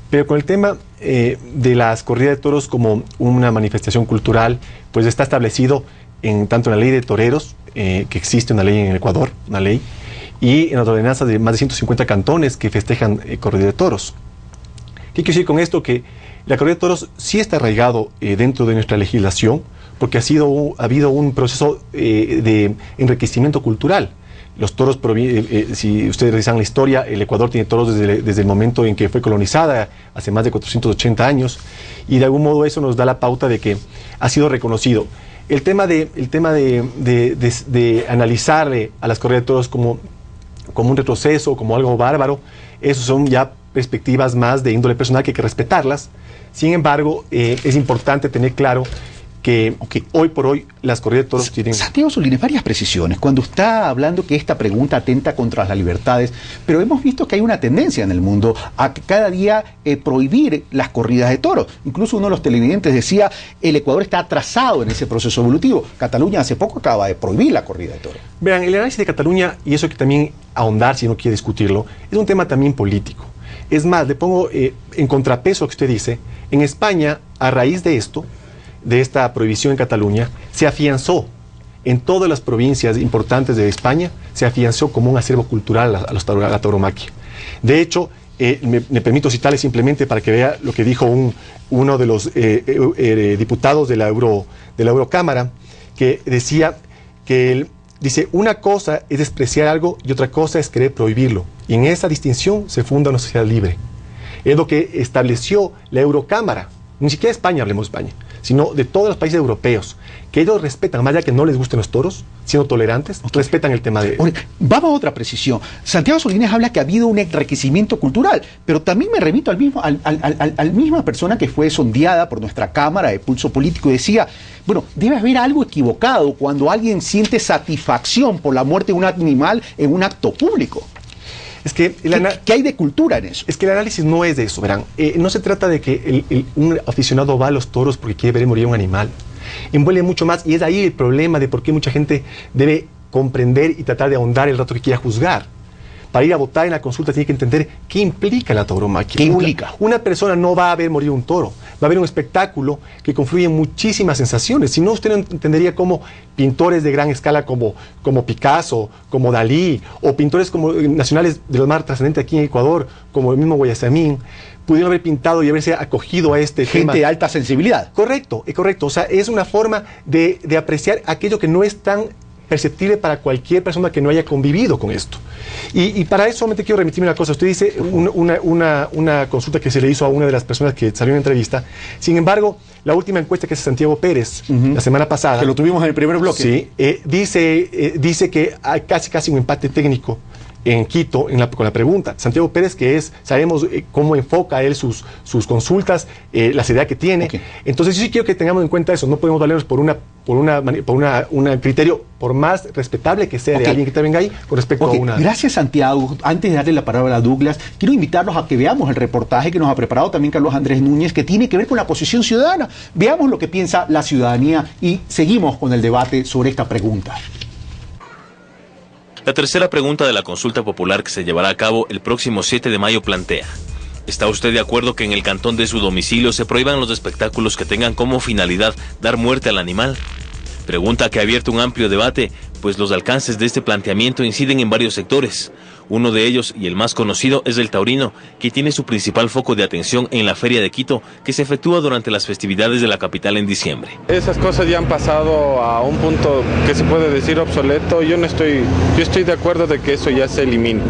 Pero con el tema de las corridas de toros como una manifestación cultural, pues está establecido tanto en la ley de toreros, que existe una ley en el Ecuador, una ley, y en las ordenanzas de más de 150 cantones que festejan corrida de toros. ¿Qué quiero decir con esto? Que la corrida de toros sí está arraigado dentro de nuestra legislación, porque ha habido un proceso de enriquecimiento cultural. Los toros, si ustedes revisan la historia, el Ecuador tiene toros desde el momento en que fue colonizada, hace más de 480 años, y de algún modo eso nos da la pauta de que ha sido reconocido. El tema de analizarle a las corridas de toros como un retroceso, como algo bárbaro, esos son ya perspectivas más de índole personal que hay que respetarlas. Sin embargo, es importante tener claro que hoy por hoy las corridas de toros tienen...
Santiago Solines, varias precisiones. Cuando está hablando que esta pregunta atenta contra las libertades, pero hemos visto que hay una tendencia en el mundo a cada día prohibir las corridas de toros. Incluso uno de los televidentes decía, el Ecuador está atrasado en ese proceso evolutivo. Cataluña hace poco acaba de prohibir la corrida de toros.
Vean, el análisis de Cataluña, y eso hay que también ahondar si no quiere discutirlo, es un tema también político. Es más, le pongo en contrapeso lo que usted dice. En España, a raíz de esto, de esta prohibición en Cataluña, se afianzó en todas las provincias importantes de España, se afianzó como un acervo cultural a la tauromaquia. De hecho, me permito citarle simplemente para que vea lo que dijo uno de los diputados de la Eurocámara, que decía que dice, una cosa es despreciar algo y otra cosa es querer prohibirlo. Y en esa distinción se funda una sociedad libre. Es lo que estableció la Eurocámara. Ni siquiera España, hablemos de España, sino de todos los países europeos, que ellos respetan, más allá que no les gusten los toros, siendo tolerantes, respetan el tema de...
Vamos a otra precisión. Santiago Solines habla que ha habido un enriquecimiento cultural, pero también me remito al misma persona que fue sondeada por nuestra Cámara de Pulso Político y decía, bueno, debe haber algo equivocado cuando alguien siente satisfacción por la muerte de un animal en un acto público.
Es que
¿Qué hay de cultura en eso?
Es que el análisis no es de eso, verán. No se trata de que un aficionado va a los toros porque quiere ver morir a un animal. Envuelve mucho más y es ahí el problema de por qué mucha gente debe comprender y tratar de ahondar el rato que quiera juzgar. Para ir a votar en la consulta tiene que entender qué implica la tauromaquia.
¿Qué implica?
Una persona no va a ver morir un toro, va a ver un espectáculo que confluye en muchísimas sensaciones. Si no, usted no entendería cómo pintores de gran escala como Picasso, como Dalí, o pintores como nacionales de los más trascendentes aquí en Ecuador, como el mismo Guayasamín, pudieron haber pintado y haberse acogido a este tema.
Gente de alta sensibilidad.
Correcto, es correcto. O sea, es una forma de apreciar aquello que no es tan perceptible para cualquier persona que no haya convivido con esto. Y para eso solamente quiero remitirme una cosa. Usted dice una consulta que se le hizo a una de las personas que salió en la entrevista. Sin embargo, la última encuesta que hace Santiago Pérez la semana pasada,
que lo tuvimos en el primer bloque,
sí, dice que hay casi un empate técnico en Quito con la pregunta. Santiago Pérez, sabemos cómo enfoca él sus consultas, la seriedad que tiene. Okay. Entonces yo sí quiero que tengamos en cuenta eso. No podemos valernos por un criterio, por más respetable que sea de alguien que te venga ahí, con respecto a una...
Gracias, Santiago. Antes de darle la palabra a Douglas, quiero invitarlos a que veamos el reportaje que nos ha preparado también Carlos Andrés Núñez, que tiene que ver con la posición ciudadana. Veamos lo que piensa la ciudadanía y seguimos con el debate sobre esta pregunta.
La tercera pregunta de la consulta popular que se llevará a cabo el próximo 7 de mayo plantea: ¿está usted de acuerdo que en el cantón de su domicilio se prohíban los espectáculos que tengan como finalidad dar muerte al animal? Pregunta que ha abierto un amplio debate, pues los alcances de este planteamiento inciden en varios sectores. Uno de ellos, y el más conocido, es el taurino, que tiene su principal foco de atención en la Feria de Quito, que se efectúa durante las festividades de la capital en diciembre.
Esas cosas ya han pasado a un punto que se puede decir obsoleto. Yo estoy de acuerdo de que eso ya se elimine,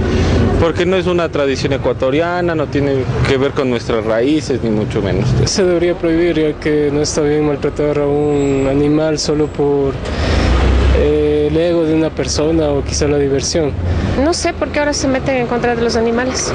porque no es una tradición ecuatoriana, no tiene que ver con nuestras raíces, ni mucho menos.
Se debería prohibir, ya que no está bien maltratar a un animal solo por el ego de una persona o quizá la diversión.
No sé por qué ahora se meten en contra de los animales.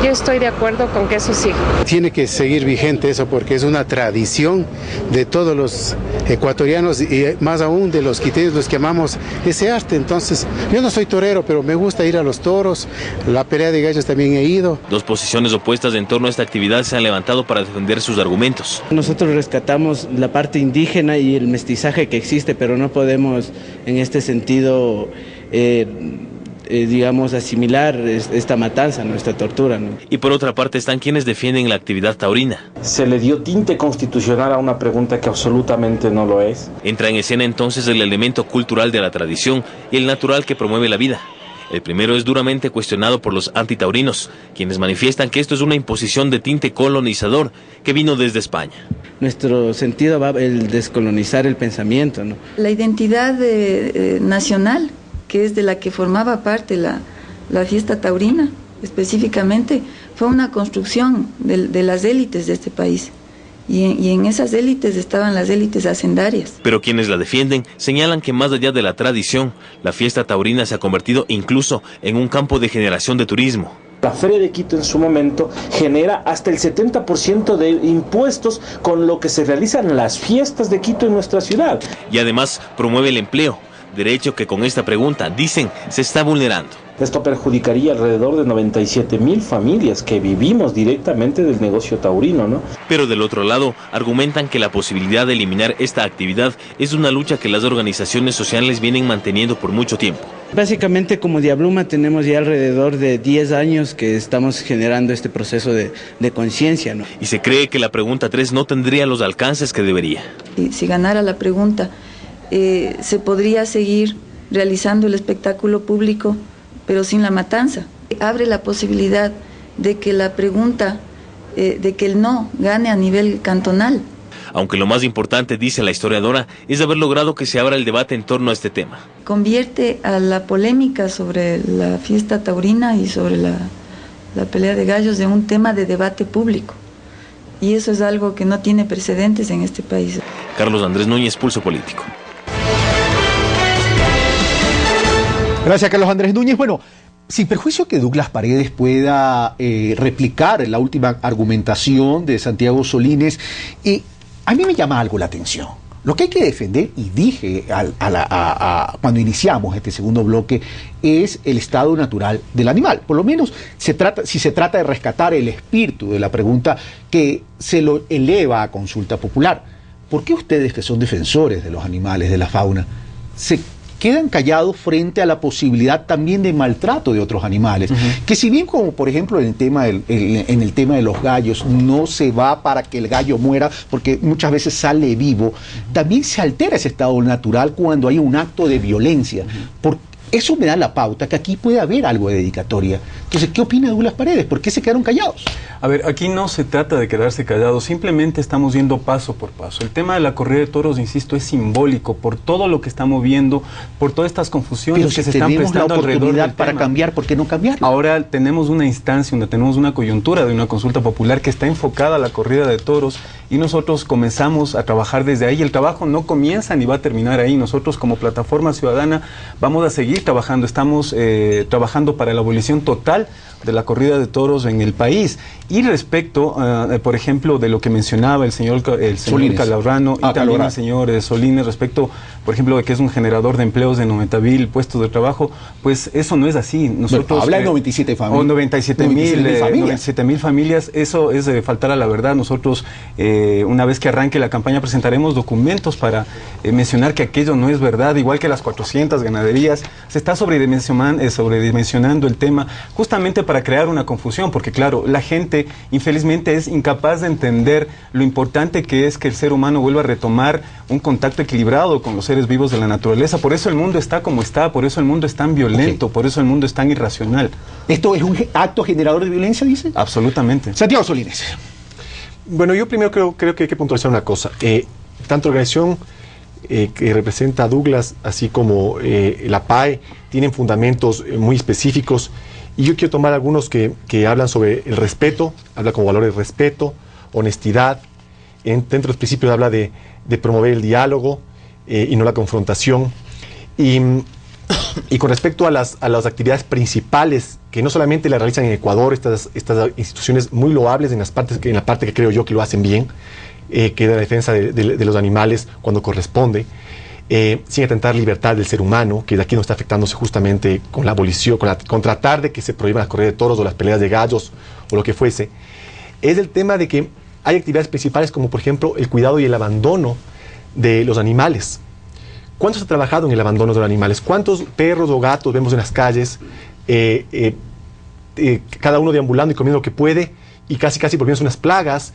Yo estoy de acuerdo con que eso siga.
Tiene que seguir vigente eso, porque es una tradición de todos los ecuatorianos y más aún de los quiteños, los que amamos ese arte. Entonces, yo no soy torero, pero me gusta ir a los toros. La pelea de gallos también he ido.
Dos posiciones opuestas en torno a esta actividad se han levantado para defender sus argumentos.
Nosotros rescatamos la parte indígena y el mestizaje que existe, pero no podemos en este sentido digamos, asimilar esta matanza, esta tortura, ¿no?
Y por otra parte están quienes defienden la actividad taurina.
Se le dio tinte constitucional a una pregunta que absolutamente no lo es.
Entra en escena entonces el elemento cultural de la tradición y el natural que promueve la vida. El primero es duramente cuestionado por los antitaurinos, quienes manifiestan que esto es una imposición de tinte colonizador que vino desde España.
Nuestro sentido va el descolonizar el pensamiento, ¿no?
La identidad nacional, que es de la que formaba parte la fiesta taurina, específicamente, fue una construcción de las élites de este país. Y en esas élites estaban las élites hacendarias.
Pero quienes la defienden señalan que más allá de la tradición, la fiesta taurina se ha convertido incluso en un campo de generación de turismo.
La Feria de Quito en su momento genera hasta el 70% de impuestos con lo que se realizan las fiestas de Quito en nuestra ciudad.
Y además promueve el empleo, derecho que con esta pregunta, dicen, se está vulnerando.
Esto perjudicaría alrededor de 97,000 familias que vivimos directamente del negocio taurino, ¿no?
Pero del otro lado, argumentan que la posibilidad de eliminar esta actividad es una lucha que las organizaciones sociales vienen manteniendo por mucho tiempo.
Básicamente, como Diabluma tenemos ya alrededor de 10 años que estamos generando este proceso de conciencia, ¿no?
Y se cree que la pregunta 3 no tendría los alcances que debería.
Si ganara la pregunta, se podría seguir realizando el espectáculo público, pero sin la matanza. Abre la posibilidad de que la pregunta, de que el no gane a nivel cantonal.
Aunque lo más importante, dice la historiadora, es haber logrado que se abra el debate en torno a este tema.
Convierte a la polémica sobre la fiesta taurina y sobre la pelea de gallos en un tema de debate público. Y eso es algo que no tiene precedentes en este país.
Carlos Andrés Núñez, Pulso Político.
Gracias, Carlos Andrés Núñez. Bueno, sin perjuicio que Douglas Paredes pueda replicar la última argumentación de Santiago Solínez, a mí me llama algo la atención. Lo que hay que defender, y dije cuando iniciamos este segundo bloque, es el estado natural del animal. Por lo menos, si se trata de rescatar el espíritu de la pregunta que se lo eleva a consulta popular. ¿Por qué ustedes, que son defensores de los animales, de la fauna, se quedan callados frente a la posibilidad también de maltrato de otros animales? Que si bien, como por ejemplo en el tema de los gallos, no se va para que el gallo muera porque muchas veces sale vivo, también se altera ese estado natural cuando hay un acto de violencia. Eso me da la pauta que aquí puede haber algo de dedicatoria. Entonces, ¿qué opina Douglas Paredes? ¿Por qué se quedaron callados?
A ver, aquí no se trata de quedarse callados, simplemente estamos yendo paso por paso. El tema de la corrida de toros, insisto, es simbólico por todo lo que estamos viendo, por todas estas confusiones que se están prestando alrededor del
para
tema.
Cambiar, ¿por qué no cambiarlo?
Ahora tenemos una instancia donde tenemos una coyuntura de una consulta popular que está enfocada a la corrida de toros y nosotros comenzamos a trabajar desde ahí. El trabajo no comienza ni va a terminar ahí. Nosotros como plataforma ciudadana vamos a seguir trabajando. Estamos trabajando para la abolición total de la corrida de toros en el país. Y respecto, por ejemplo, de lo que mencionaba el señor Calorano y también el señor Solines, respecto, por ejemplo, de que es un generador de empleos de 90,000 puestos de trabajo, pues eso no es así. Nosotros
habla de 97 familias.
O 97,000 familias. Eso es faltar a la verdad. Nosotros, una vez que arranque la campaña, presentaremos documentos para mencionar que aquello no es verdad, igual que las 400 ganaderías. Se está sobredimensionando el tema, justamente para crear una confusión, porque claro, la gente infelizmente es incapaz de entender lo importante que es que el ser humano vuelva a retomar un contacto equilibrado con los seres vivos de la naturaleza. Por eso el mundo está como está, por eso el mundo es tan violento, por eso el mundo es tan irracional.
¿Esto es un acto generador de violencia, dice?
Absolutamente.
Santiago Solines.
Bueno, yo primero creo que hay que puntualizar una cosa. Tanto la organización que representa a Douglas, así como la PAE, tienen fundamentos muy específicos. Y yo quiero tomar algunos que hablan sobre el respeto, habla como valores respeto, honestidad. Dentro de los principios habla de promover el diálogo y no la confrontación. Y con respecto a las actividades principales, que no solamente la realizan en Ecuador, estas instituciones muy loables en la parte que creo yo que lo hacen bien, que es la defensa de los animales cuando corresponde, sin atentar libertad del ser humano, que de aquí no está afectándose justamente con la abolición, con tratar de que se prohíban las corridas de toros o las peleas de gallos o lo que fuese, es el tema de que hay actividades principales como por ejemplo el cuidado y el abandono de los animales. ¿Cuánto se ha trabajado en el abandono de los animales? ¿Cuántos perros o gatos vemos en las calles, cada uno deambulando y comiendo lo que puede, y casi volviéndose unas plagas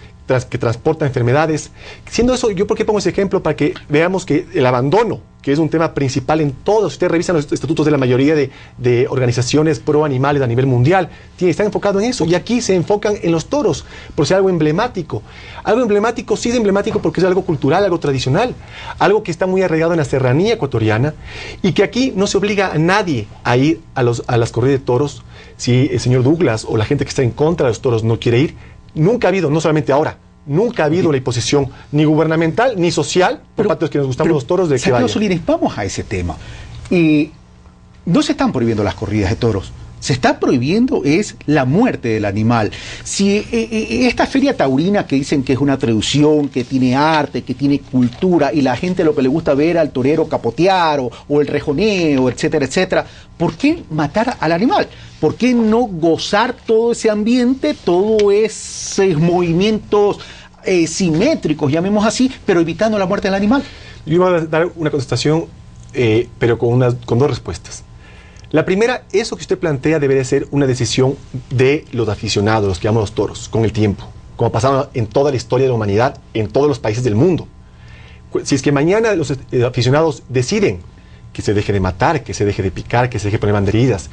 que transportan enfermedades? Siendo eso, ¿yo por qué pongo ese ejemplo? Para que veamos que el abandono, que es un tema principal en todos, si ustedes revisan los estatutos de la mayoría de organizaciones pro animales a nivel mundial, están enfocados en eso, y aquí se enfocan en los toros, por ser algo emblemático. Algo emblemático, sí es emblemático porque es algo cultural, algo tradicional, algo que está muy arraigado en la serranía ecuatoriana, y que aquí no se obliga a nadie a ir a las corridas de toros. Si el señor Douglas o la gente que está en contra de los toros no quiere ir, nunca ha habido, no solamente ahora, nunca ha habido la imposición ni gubernamental ni social por parte de los que nos gustamos los toros de que vayan.
Solines, vamos a ese tema. No se están prohibiendo las corridas de toros. Se está prohibiendo es la muerte del animal. Si esta feria taurina que dicen que es una traducción, que tiene arte, que tiene cultura, y la gente lo que le gusta ver al torero capotear o el rejoneo, etcétera, etcétera, ¿por qué matar al animal? ¿Por qué no gozar todo ese ambiente, todos esos movimientos simétricos, llamemos así, pero evitando la muerte del animal?
Yo iba a dar una contestación, pero con dos respuestas. La primera, eso que usted plantea debe de ser una decisión de los aficionados, los que llaman los toros, con el tiempo, como ha pasado en toda la historia de la humanidad, en todos los países del mundo. Si es que mañana los aficionados deciden que se deje de matar, que se deje de picar, que se deje de poner banderillas,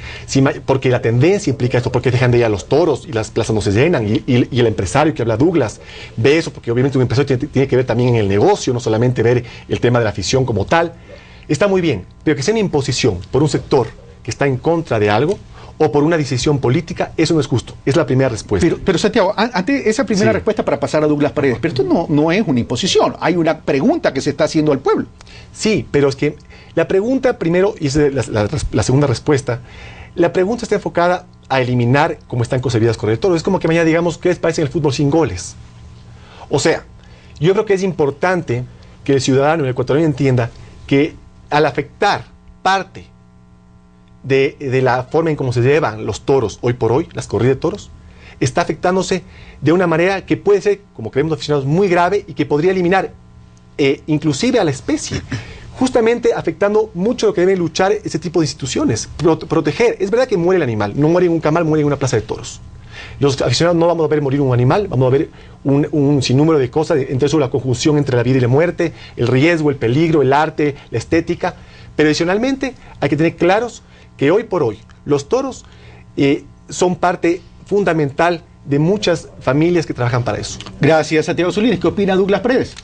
porque la tendencia implica esto, porque dejan de ir a los toros y las plazas no se llenan, y el empresario que habla Douglas ve eso, porque obviamente un empresario tiene que ver también en el negocio, no solamente ver el tema de la afición como tal. Está muy bien, pero que sea una imposición por un sector que está en contra de algo o por una decisión política, eso no es justo. Es la primera respuesta.
Pero Santiago, ante esa primera respuesta para pasar a Douglas Paredes, pero esto no es una imposición, hay una pregunta que se está haciendo al pueblo.
Sí, pero es que la pregunta primero, y es la segunda respuesta, la pregunta está enfocada a eliminar cómo están concebidas las corridas de toros. Es como que mañana digamos, ¿qué les parece el fútbol sin goles? O sea, yo creo que es importante que el ciudadano, el ecuatoriano entienda que al afectar parte de la forma en cómo se llevan los toros hoy por hoy, las corridas de toros, está afectándose de una manera que puede ser, como creemos los aficionados, muy grave y que podría eliminar inclusive a la especie, justamente afectando mucho lo que deben luchar ese tipo de instituciones, proteger. Es verdad que muere el animal, no muere en un camal, muere en una plaza de toros. Los aficionados no vamos a ver morir un animal, vamos a ver un sinnúmero de cosas, entre eso la conjunción entre la vida y la muerte, el riesgo, el peligro, el arte, la estética, pero adicionalmente hay que tener claros que hoy por hoy los toros son parte fundamental de muchas familias que trabajan para eso.
Gracias, Santiago Solines. ¿Qué opina Douglas Paredes?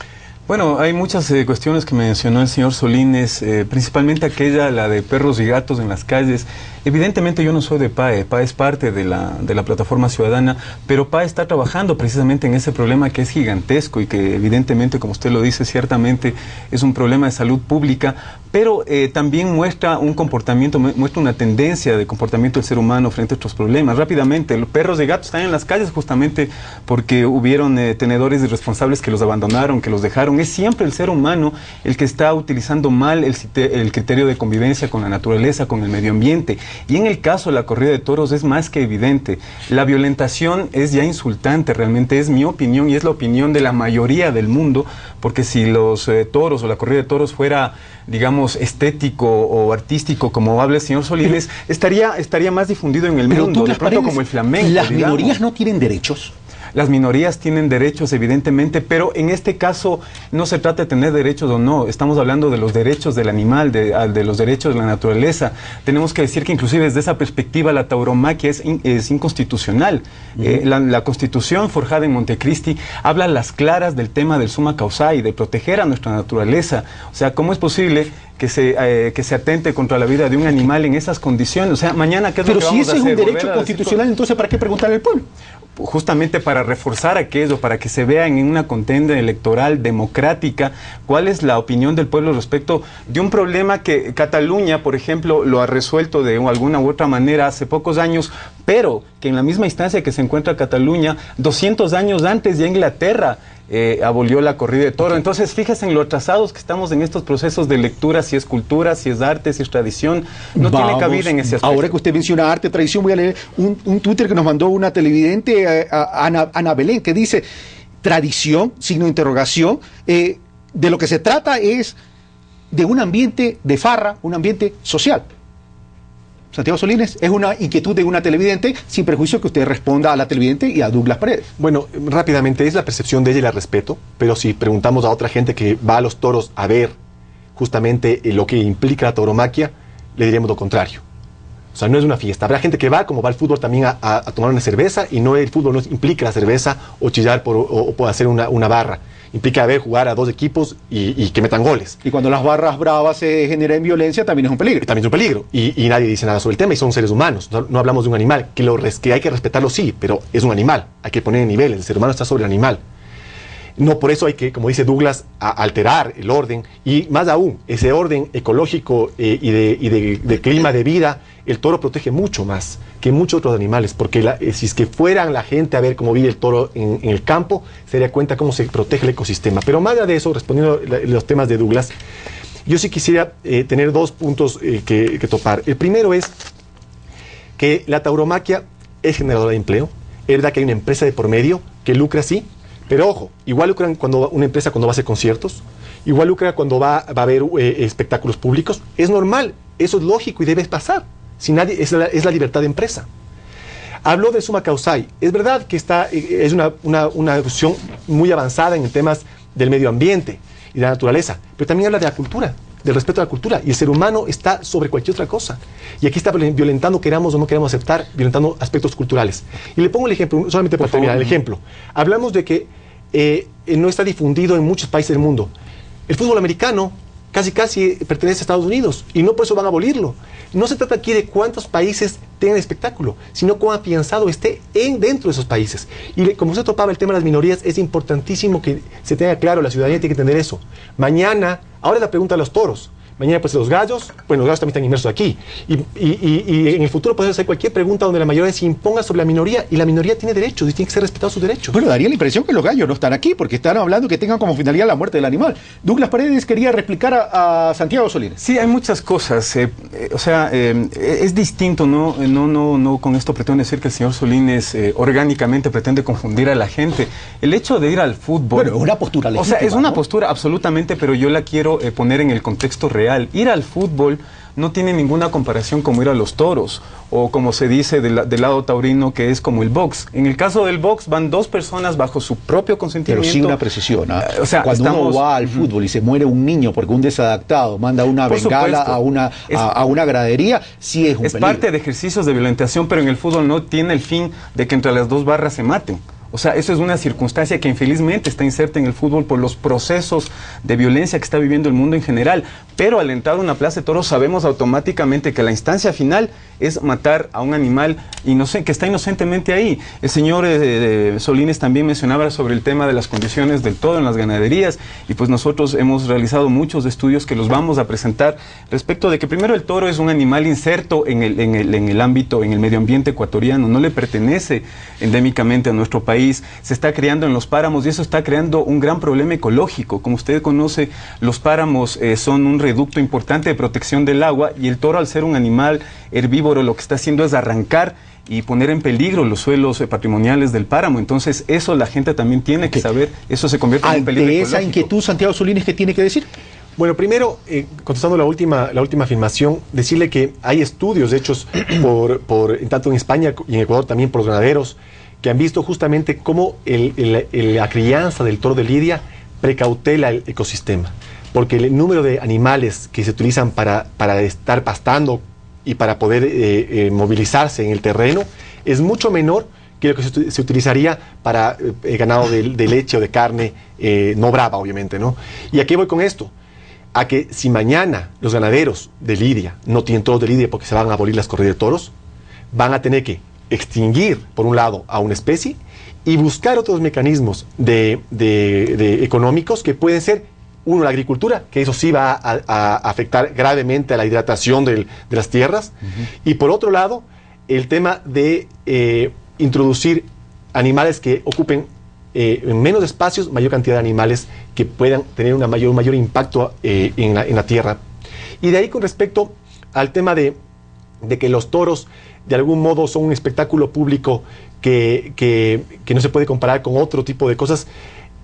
Bueno, hay muchas cuestiones que mencionó el señor Solines, principalmente aquella, la de perros y gatos en las calles. Evidentemente yo no soy de PAE, PAE es parte de la plataforma ciudadana, pero PAE está trabajando precisamente en ese problema que es gigantesco y que evidentemente, como usted lo dice, ciertamente es un problema de salud pública, pero también muestra un comportamiento, muestra una tendencia de comportamiento del ser humano frente a estos problemas. Rápidamente, los perros y gatos están en las calles justamente porque hubieron tenedores irresponsables que los abandonaron, que los dejaron. Es siempre el ser humano el que está utilizando mal el criterio de convivencia con la naturaleza, con el medio ambiente. Y en el caso de la corrida de toros es más que evidente. La violentación es ya insultante, realmente es mi opinión y es la opinión de la mayoría del mundo, porque si los toros o la corrida de toros fuera, digamos, estético o artístico, como habla el señor Solines, estaría más difundido en el mundo, de pronto como el flamenco.
¿Las minorías no tienen derechos?
Las minorías tienen derechos, evidentemente, pero en este caso no se trata de tener derechos o no. Estamos hablando de los derechos del animal, de los derechos de la naturaleza. Tenemos que decir que inclusive desde esa perspectiva la tauromaquia es inconstitucional. La Constitución forjada en Montecristi habla a las claras del tema del summa causai, de proteger a nuestra naturaleza. O sea, ¿cómo es posible que se atente contra la vida de un animal en esas condiciones? O sea, mañana, ¿qué es lo que vamos a hacer?
Pero si ese es un derecho constitucional, entonces ¿para qué preguntarle al pueblo?
Justamente para reforzar aquello, para que se vea en una contienda electoral democrática cuál es la opinión del pueblo respecto de un problema que Cataluña, por ejemplo, lo ha resuelto de alguna u otra manera hace pocos años, pero que en la misma instancia que se encuentra Cataluña, 200 años antes ya Inglaterra abolió la corrida de toro. Entonces, fíjense en lo atrasados que estamos en estos procesos de lectura, si es cultura, si es arte, si es tradición, no tiene cabida en ese aspecto.
Ahora que usted menciona arte, tradición, voy a leer un Twitter que nos mandó una televidente, Ana Belén, que dice, tradición, signo de interrogación, de lo que se trata es de un ambiente de farra, un ambiente social. Santiago Solines, es una inquietud de una televidente, sin perjuicio que usted responda a la televidente y a Douglas Paredes.
Bueno, rápidamente, es la percepción de ella y la respeto, pero si preguntamos a otra gente que va a los toros a ver justamente lo que implica la tauromaquia, le diremos lo contrario. O sea, no es una fiesta. Habrá gente que va, como va al fútbol también, a tomar una cerveza, y no, el fútbol no implica la cerveza o chillar o hacer una barra. Implica jugar a dos equipos y que metan goles.
Y cuando las barras bravas se generan violencia, también es un peligro.
También es un peligro. Y nadie dice nada sobre el tema, y son seres humanos. No hablamos de un animal, que hay que respetarlo, sí, pero es un animal. Hay que poner en nivel, el ser humano está sobre el animal. No, por eso hay que, como dice Douglas, alterar el orden, y más aún, ese orden ecológico y de clima de vida. El toro protege mucho más que muchos otros animales, porque si es que fueran la gente a ver cómo vive el toro en el campo, se daría cuenta cómo se protege el ecosistema. Pero más allá de eso, respondiendo a los temas de Douglas, yo sí quisiera tener dos puntos que topar. El primero es que la tauromaquia es generadora de empleo. Es verdad que hay una empresa de por medio que lucra, sí, pero ojo, igual lucran una empresa cuando va a hacer conciertos, igual lucra cuando va a haber espectáculos públicos. Es normal, eso es lógico y debe pasar. Si nadie, es la libertad de empresa. Habló de summa causai. Es verdad que es una discusión muy avanzada en temas del medio ambiente y de la naturaleza, pero también habla de la cultura, del respeto a la cultura, y el ser humano está sobre cualquier otra cosa. Y aquí está violentando, queramos o no queramos aceptar, violentando aspectos culturales. Y le pongo el ejemplo, solamente para terminar el ejemplo. Hablamos de que no está difundido en muchos países del mundo. El fútbol americano casi pertenece a Estados Unidos, y no por eso van a abolirlo. No se trata aquí de cuántos países tengan espectáculo, sino cuán afianzado esté dentro de esos países. Y como usted topaba el tema de las minorías, es importantísimo que se tenga claro, la ciudadanía tiene que entender eso. Mañana, ahora es la pregunta de los toros. Mañana, pues, los gallos, bueno, los gallos también están inmersos aquí. Y en el futuro puede hacer cualquier pregunta donde la mayoría se imponga sobre la minoría, y la minoría tiene derechos y tiene que ser respetados sus derechos.
Bueno, daría la impresión que los gallos no están aquí, porque están hablando que tengan como finalidad la muerte del animal. Douglas Paredes quería replicar a Santiago Solines.
Sí, hay muchas cosas. Es distinto, no con esto pretendo decir que el señor Solines orgánicamente pretende confundir a la gente. El hecho de ir al fútbol...
Bueno, es una postura legítima.
O sea, es una postura absolutamente, pero yo la quiero poner en el contexto real. real. Ir al fútbol no tiene ninguna comparación como ir a los toros, o como se dice del lado taurino, que es como el box. En el caso del box van dos personas bajo su propio consentimiento.
Pero sí una precisión, ¿eh?
O sea,
cuando uno va al fútbol y se muere un niño porque un desadaptado manda una bengala a una gradería, sí es un peligro.
Es parte de ejercicios de violentación, pero en el fútbol no tiene el fin de que entre las dos barras se maten. O sea, eso es una circunstancia que infelizmente está inserta en el fútbol por los procesos de violencia que está viviendo el mundo en general. Pero al entrar a una plaza de toros sabemos automáticamente que la instancia final es matar a un animal que está inocentemente ahí. El señor Solines también mencionaba sobre el tema de las condiciones del toro en las ganaderías, y pues nosotros hemos realizado muchos estudios que los vamos a presentar respecto de que primero el toro es un animal inserto en el ámbito, en el medio ambiente ecuatoriano, no le pertenece endémicamente a nuestro país, se está criando en los páramos y eso está creando un gran problema ecológico. Como usted conoce, los páramos son un reducto importante de protección del agua, y el toro, al ser un animal herbívoro, lo que está haciendo es arrancar y poner en peligro los suelos patrimoniales del páramo. Entonces eso la gente también tiene que saber, eso se convierte en un peligro ecológico.
¿De esa inquietud, Santiago Solines, qué tiene que decir?
Bueno, primero, contestando la última afirmación, decirle que hay estudios hechos tanto en España y en Ecuador también por los ganaderos, que han visto justamente cómo la crianza del toro de lidia precautela el ecosistema, porque el número de animales que se utilizan para estar pastando y para poder movilizarse en el terreno es mucho menor que lo que se utilizaría para ganado de leche o de carne no brava, obviamente, ¿no? ¿Y a qué voy con esto? A que si mañana los ganaderos de lidia no tienen toros de lidia porque se van a abolir las corridas de toros, van a tener que extinguir, por un lado, a una especie y buscar otros mecanismos económicos que pueden ser, uno, la agricultura, que eso sí va a afectar gravemente a la hidratación de las tierras, y por otro lado, el tema de introducir animales que ocupen en menos espacios, mayor cantidad de animales que puedan tener un mayor impacto en la tierra. Y de ahí, con respecto al tema de que los toros de algún modo son un espectáculo público que no se puede comparar con otro tipo de cosas,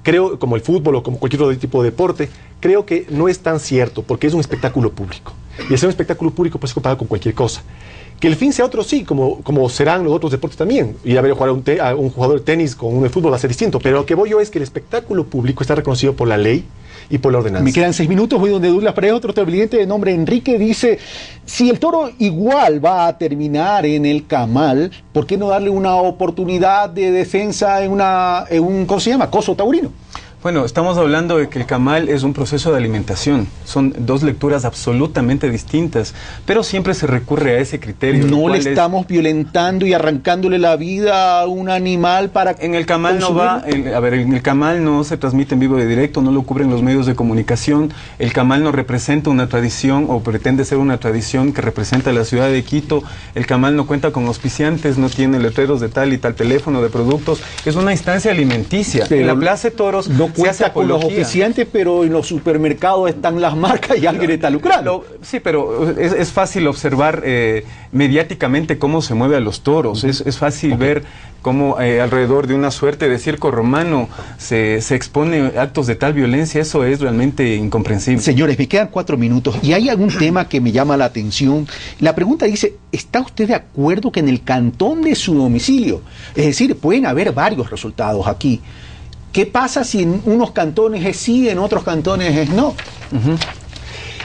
creo, como el fútbol o como cualquier otro tipo de deporte, creo que no es tan cierto, porque es un espectáculo público. Y al ser un espectáculo público puede ser comparado con cualquier cosa. Que el fin sea otro, sí, como serán los otros deportes también. Ir a ver jugar a un jugador de tenis con un de fútbol va a ser distinto. Pero lo que voy yo es que el espectáculo público está reconocido por la ley y por la ordenanza.
Me quedan 6 minutos, voy donde Douglas Paredes, otro televidente de nombre Enrique, dice: si el toro igual va a terminar en el camal, ¿por qué no darle una oportunidad de defensa en un ¿cómo se llama? Coso taurino.
Bueno, estamos hablando de que el camal es un proceso de alimentación. Son dos lecturas absolutamente distintas, pero siempre se recurre a ese criterio.
No le estamos violentando y arrancándole la vida a un animal para...
En el camal no va... en el camal no se transmite en vivo de directo, no lo cubren los medios de comunicación. El camal no representa una tradición o pretende ser una tradición que representa la ciudad de Quito. El camal no cuenta con auspiciantes, no tiene letreros de tal y tal teléfono de productos. Es una instancia alimenticia. Pero en la Plaza de Toros...
No cuenta con los oficiantes, pero en los supermercados están las marcas y alguien está lucrando.
Sí, pero es fácil observar mediáticamente cómo se mueve a los toros. Es fácil ver cómo alrededor de una suerte de circo romano se expone actos de tal violencia. Eso es realmente incomprensible.
Señores, me quedan 4 minutos y hay algún tema que me llama la atención. La pregunta dice: ¿está usted de acuerdo que en el cantón de su domicilio, es decir, pueden haber varios resultados aquí, qué pasa si en unos cantones es sí, en otros cantones es no?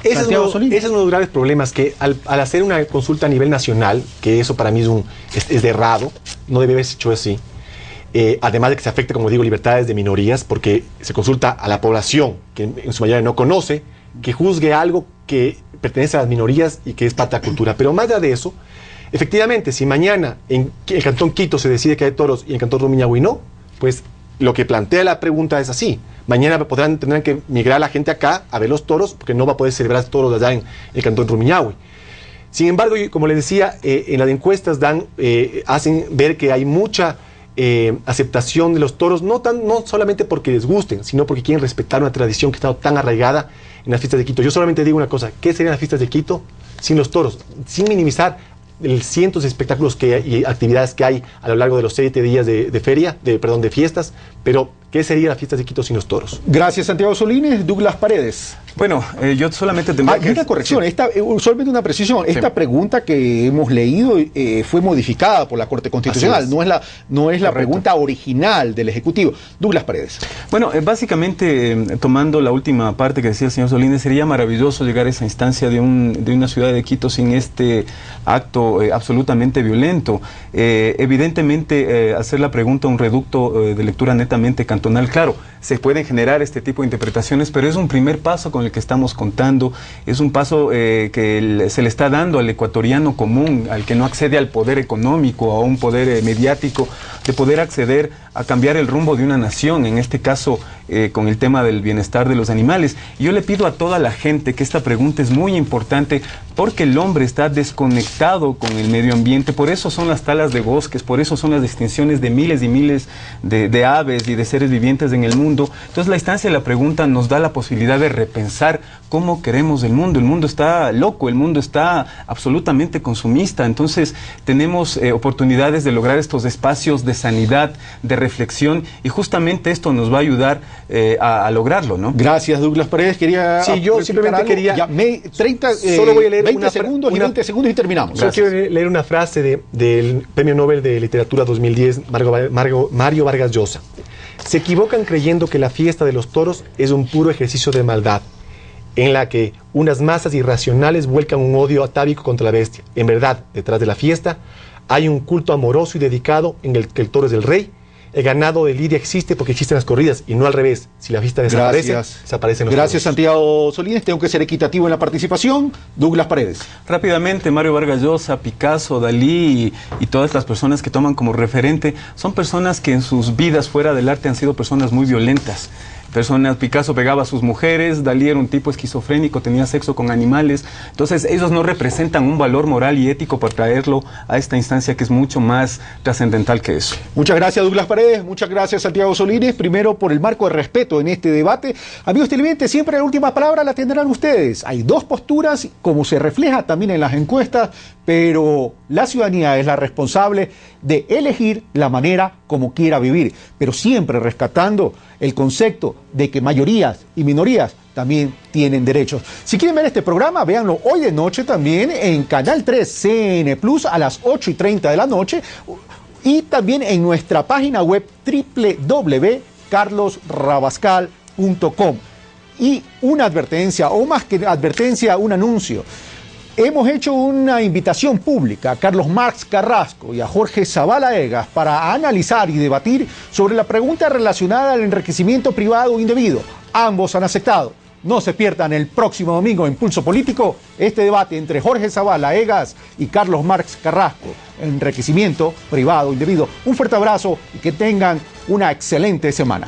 Ese es uno de los graves problemas, que al hacer una consulta a nivel nacional, que eso para mí es de errado, no debe haberse hecho así, además de que se afecta, como digo, libertades de minorías, porque se consulta a la población, que en su mayoría no conoce, que juzgue algo que pertenece a las minorías y que es parte de la cultura. Pero más allá de eso, efectivamente, si mañana en el cantón Quito se decide que hay toros y en el cantón Rumiñahui no, pues lo que plantea la pregunta es así: mañana tendrán que migrar la gente acá a ver los toros, porque no va a poder celebrar toros allá en el cantón Rumiñahui. Sin embargo, como les decía, en las encuestas hacen ver que hay mucha aceptación de los toros, no solamente porque les gusten, sino porque quieren respetar una tradición que ha estado tan arraigada en las fiestas de Quito. Yo solamente digo una cosa: ¿qué serían las fiestas de Quito sin los toros? Sin minimizar cientos de espectáculos y actividades que hay a lo largo de los 7 días de fiestas, pero ¿qué sería las fiestas de Quito sin los toros?
Gracias, Santiago Solines. Douglas Paredes.
Bueno, yo solamente tendría
que... una corrección, solamente una precisión. Sí. Esta pregunta que hemos leído fue modificada por la Corte Constitucional, no es la pregunta original del Ejecutivo. Douglas Paredes.
Bueno, básicamente, tomando la última parte que decía el señor Solines, sería maravilloso llegar a esa instancia de una ciudad de Quito sin este acto absolutamente violento. Evidentemente, hacer la pregunta un reducto de lectura netamente cantonal, claro, se pueden generar este tipo de interpretaciones, pero es un primer paso con el que estamos contando, es un paso que se le está dando al ecuatoriano común, al que no accede al poder económico, a un poder mediático, de poder acceder a cambiar el rumbo de una nación, en este caso con el tema del bienestar de los animales. Y yo le pido a toda la gente que esta pregunta es muy importante, porque el hombre está desconectado con el medio ambiente, por eso son las talas de bosques, por eso son las extinciones de miles y miles de aves y de seres vivientes en el mundo. Entonces la instancia de la pregunta nos da la posibilidad de repensar cómo queremos el mundo está loco, el mundo está absolutamente consumista, entonces tenemos oportunidades de lograr estos espacios de sanidad, de reflexión, y justamente esto nos va a ayudar a lograrlo, ¿no?
Gracias, Douglas Paredes.
Sí, yo simplemente quería...
solo voy a leer 20 segundos y terminamos.
Solo quiero leer una frase del Premio Nobel de Literatura 2010, Mario Vargas Llosa. Se equivocan creyendo que la fiesta de los toros es un puro ejercicio de maldad, en la que unas masas irracionales vuelcan un odio atávico contra la bestia. En verdad, detrás de la fiesta hay un culto amoroso y dedicado en el que el toro es el rey. El ganado de lidia existe porque existen las corridas y no al revés. Si la fiesta desaparece, desaparecen los
Gracias, toros. Santiago Solines. Tengo que ser equitativo en la participación. Douglas Paredes.
Rápidamente, Mario Vargas Llosa, Picasso, Dalí y todas las personas que toman como referente son personas que en sus vidas fuera del arte han sido personas muy violentas. Picasso pegaba a sus mujeres, Dalí era un tipo esquizofrénico, tenía sexo con animales. Entonces ellos no representan un valor moral y ético para traerlo a esta instancia que es mucho más trascendental que eso.
Muchas gracias, Douglas Paredes, muchas gracias, Santiago Solines, primero por el marco de respeto en este debate. Amigos televidentes, siempre la última palabra la tendrán ustedes. Hay dos posturas, como se refleja también en las encuestas, pero la ciudadanía es la responsable de elegir la manera como quiera vivir, pero siempre rescatando el concepto de que mayorías y minorías también tienen derechos. Si quieren ver este programa, véanlo hoy de noche también en Canal 3 CN Plus a las 8:30 de la noche y también en nuestra página web www.carlosrabascal.com. Y una advertencia, o más que advertencia, un anuncio. Hemos hecho una invitación pública a Carlos Marx Carrasco y a Jorge Zavala Egas para analizar y debatir sobre la pregunta relacionada al enriquecimiento privado indebido. Ambos han aceptado. No se pierdan el próximo domingo en Pulso Político este debate entre Jorge Zavala Egas y Carlos Marx Carrasco. Enriquecimiento privado indebido. Un fuerte abrazo y que tengan una excelente semana.